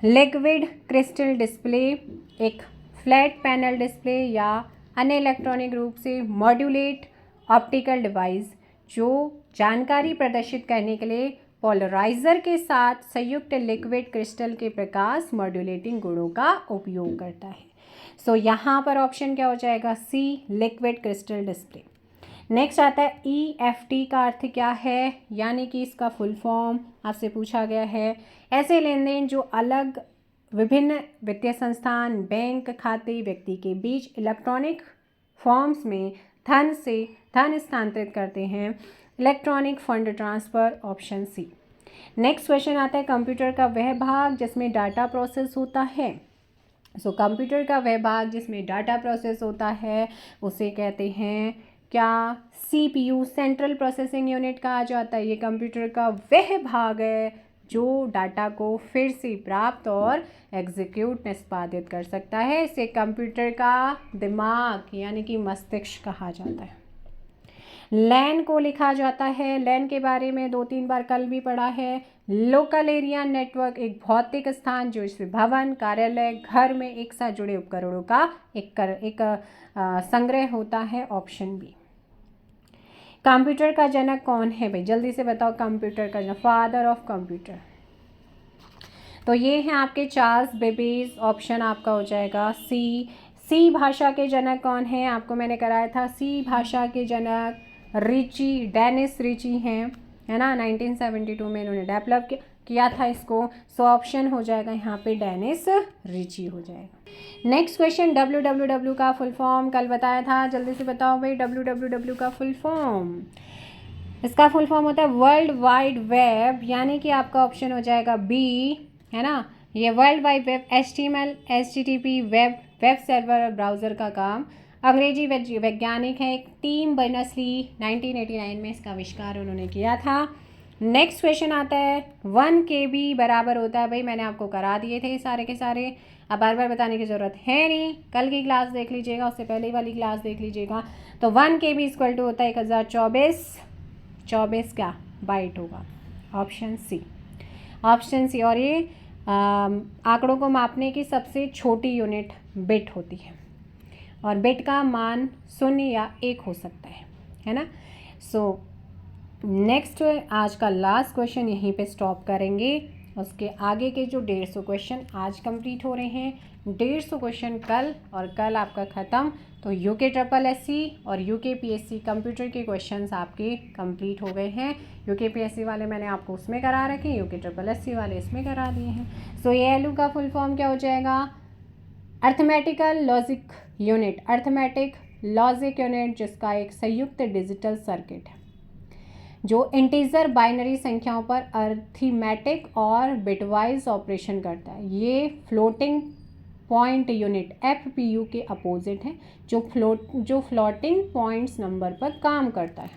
लिक्विड क्रिस्टल डिस्प्ले, एक फ्लैट पैनल डिस्प्ले या अन्य इलेक्ट्रॉनिक रूप से मॉड्यूलेट ऑप्टिकल डिवाइस जो जानकारी प्रदर्शित करने के लिए पोलराइजर के साथ संयुक्त लिक्विड क्रिस्टल के प्रकाश मॉड्यूलेटिंग गुणों का उपयोग करता है। सो यहाँ पर ऑप्शन क्या हो जाएगा, सी, लिक्विड क्रिस्टल डिस्प्ले। नेक्स्ट आता है EFT का अर्थ क्या है, यानी कि इसका फुल फॉर्म आपसे पूछा गया है। ऐसे लेन देन जो अलग विभिन्न वित्तीय संस्थान, बैंक खाते, व्यक्ति के बीच इलेक्ट्रॉनिक फॉर्म्स में धन स्थानांतरित करते हैं। Electronic fund transfer, option C. Next question आता है कंप्यूटर का वह भाग जिसमें डाटा प्रोसेस होता है। सो कंप्यूटर का वह भाग जिसमें डाटा प्रोसेस होता है उसे कहते हैं क्या, CPU, सेंट्रल प्रोसेसिंग यूनिट कहा जाता है। ये कंप्यूटर का वह भाग है जो डाटा को फिर से प्राप्त और एग्जीक्यूट निष्पादित कर सकता है। इसे कंप्यूटर का दिमाग यानी कि मस्तिष्क कहा जाता है। लैन को लिखा जाता है, लैन के बारे में 2-3 बार कल भी पढ़ा है। लोकल एरिया नेटवर्क, एक भौतिक स्थान जो इस भवन, कार्यालय, घर में एक साथ जुड़े उपकरणों का एक संग्रह होता है, ऑप्शन बी। कंप्यूटर का जनक कौन है भाई, जल्दी से बताओ। कंप्यूटर का जनक, फादर ऑफ कंप्यूटर, तो ये हैं आपके चार्ल्स बेबेज, ऑप्शन आपका हो जाएगा सी। सी भाषा के जनक कौन है, आपको मैंने कराया था। सी भाषा के जनक रिची, डेनिस रिची हैं, है ना। 1972 में इन्होंने डेवलप किया था इसको। सो ऑप्शन हो जाएगा यहाँ पे डेनिस रिची हो जाएगा। नेक्स्ट क्वेश्चन, WWW का फुल फॉर्म कल बताया था, जल्दी से बताओ भाई। WWW का फुल फॉर्म, इसका फुल फॉर्म होता है वर्ल्ड वाइड वेब, यानी कि आपका ऑप्शन हो जाएगा बी, है ना। ये world wide web HTML, HTTP, web server और ब्राउज़र का काम। अंग्रेजी वैज्ञानिक है, एक टीम बर्नर्स-ली, 1989 में इसका आविष्कार उन्होंने किया था। नेक्स्ट क्वेश्चन आता है 1 KB बराबर होता है, भाई मैंने आपको करा दिए थे सारे के सारे, अब बार बार बताने की ज़रूरत है नहीं। कल की क्लास देख लीजिएगा, उससे पहले वाली क्लास देख लीजिएगा। तो 1 KB इक्वल टू होता है 1024 क्या बाइट होगा, ऑप्शन सी, ऑप्शन सी। और ये आंकड़ों को मापने की सबसे छोटी यूनिट बिट होती है, और बिट का मान 0 या 1 हो सकता है ना। सो नेक्स्ट आज का लास्ट क्वेश्चन यहीं पे स्टॉप करेंगे। उसके आगे के जो 150 क्वेश्चन आज कंप्लीट हो रहे हैं, 150 क्वेश्चन कल, और कल आपका ख़त्म। तो UKSSC और UKPSC कंप्यूटर के क्वेश्चंस आपके कंप्लीट हो गए हैं। UKPSC वाले मैंने आपको उसमें करा रखे, UKSSC वाले इसमें करा दिए हैं। सो ALU का फुल फॉर्म क्या हो जाएगा, arithmetical logic unit, arithmetic logic unit जिसका एक संयुक्त डिजिटल सर्किट है जो इंटीजर बाइनरी संख्याओं पर अर्थमेटिक और बिटवाइज ऑपरेशन करता है। ये फ्लोटिंग पॉइंट यूनिट FPU के अपोजिट है जो फ्लोटिंग पॉइंट्स नंबर पर काम करता है,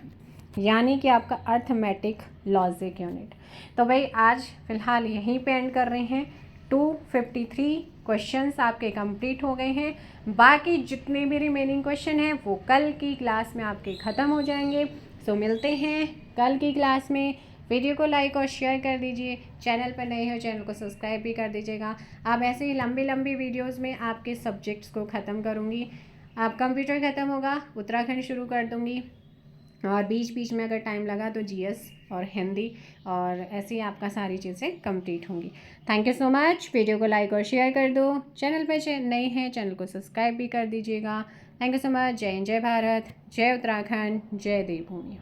यानी कि आपका अर्थमेटिक लॉजिक यूनिट। तो भाई आज फिलहाल यहीं पे एंड कर रहे हैं। 253 क्वेश्चंस आपके कंप्लीट हो गए हैं। बाकी जितने भी रिमेनिंग क्वेश्चन हैं वो कल की क्लास में आपके ख़त्म हो जाएंगे। सो मिलते हैं कल की क्लास में। वीडियो को लाइक और शेयर कर दीजिए। चैनल पर नए हो चैनल को सब्सक्राइब भी कर दीजिएगा। अब ऐसे ही लंबी लंबी वीडियोस में आपके सब्जेक्ट्स को ख़त्म करूँगी। अब कंप्यूटर ख़त्म होगा, उत्तराखंड शुरू कर दूँगी, और बीच बीच में अगर टाइम लगा तो जीएस और हिंदी, और ऐसे ही आपका सारी चीज़ें कंप्लीट होंगी। Thank you so much. Video को लाइक और शेयर कर दो। चैनल पर नए हैं चैनल को सब्सक्राइब भी कर दीजिएगा। Thank you so much. जय हिंद, जय भारत, जय उत्तराखंड, जय देवभूमि।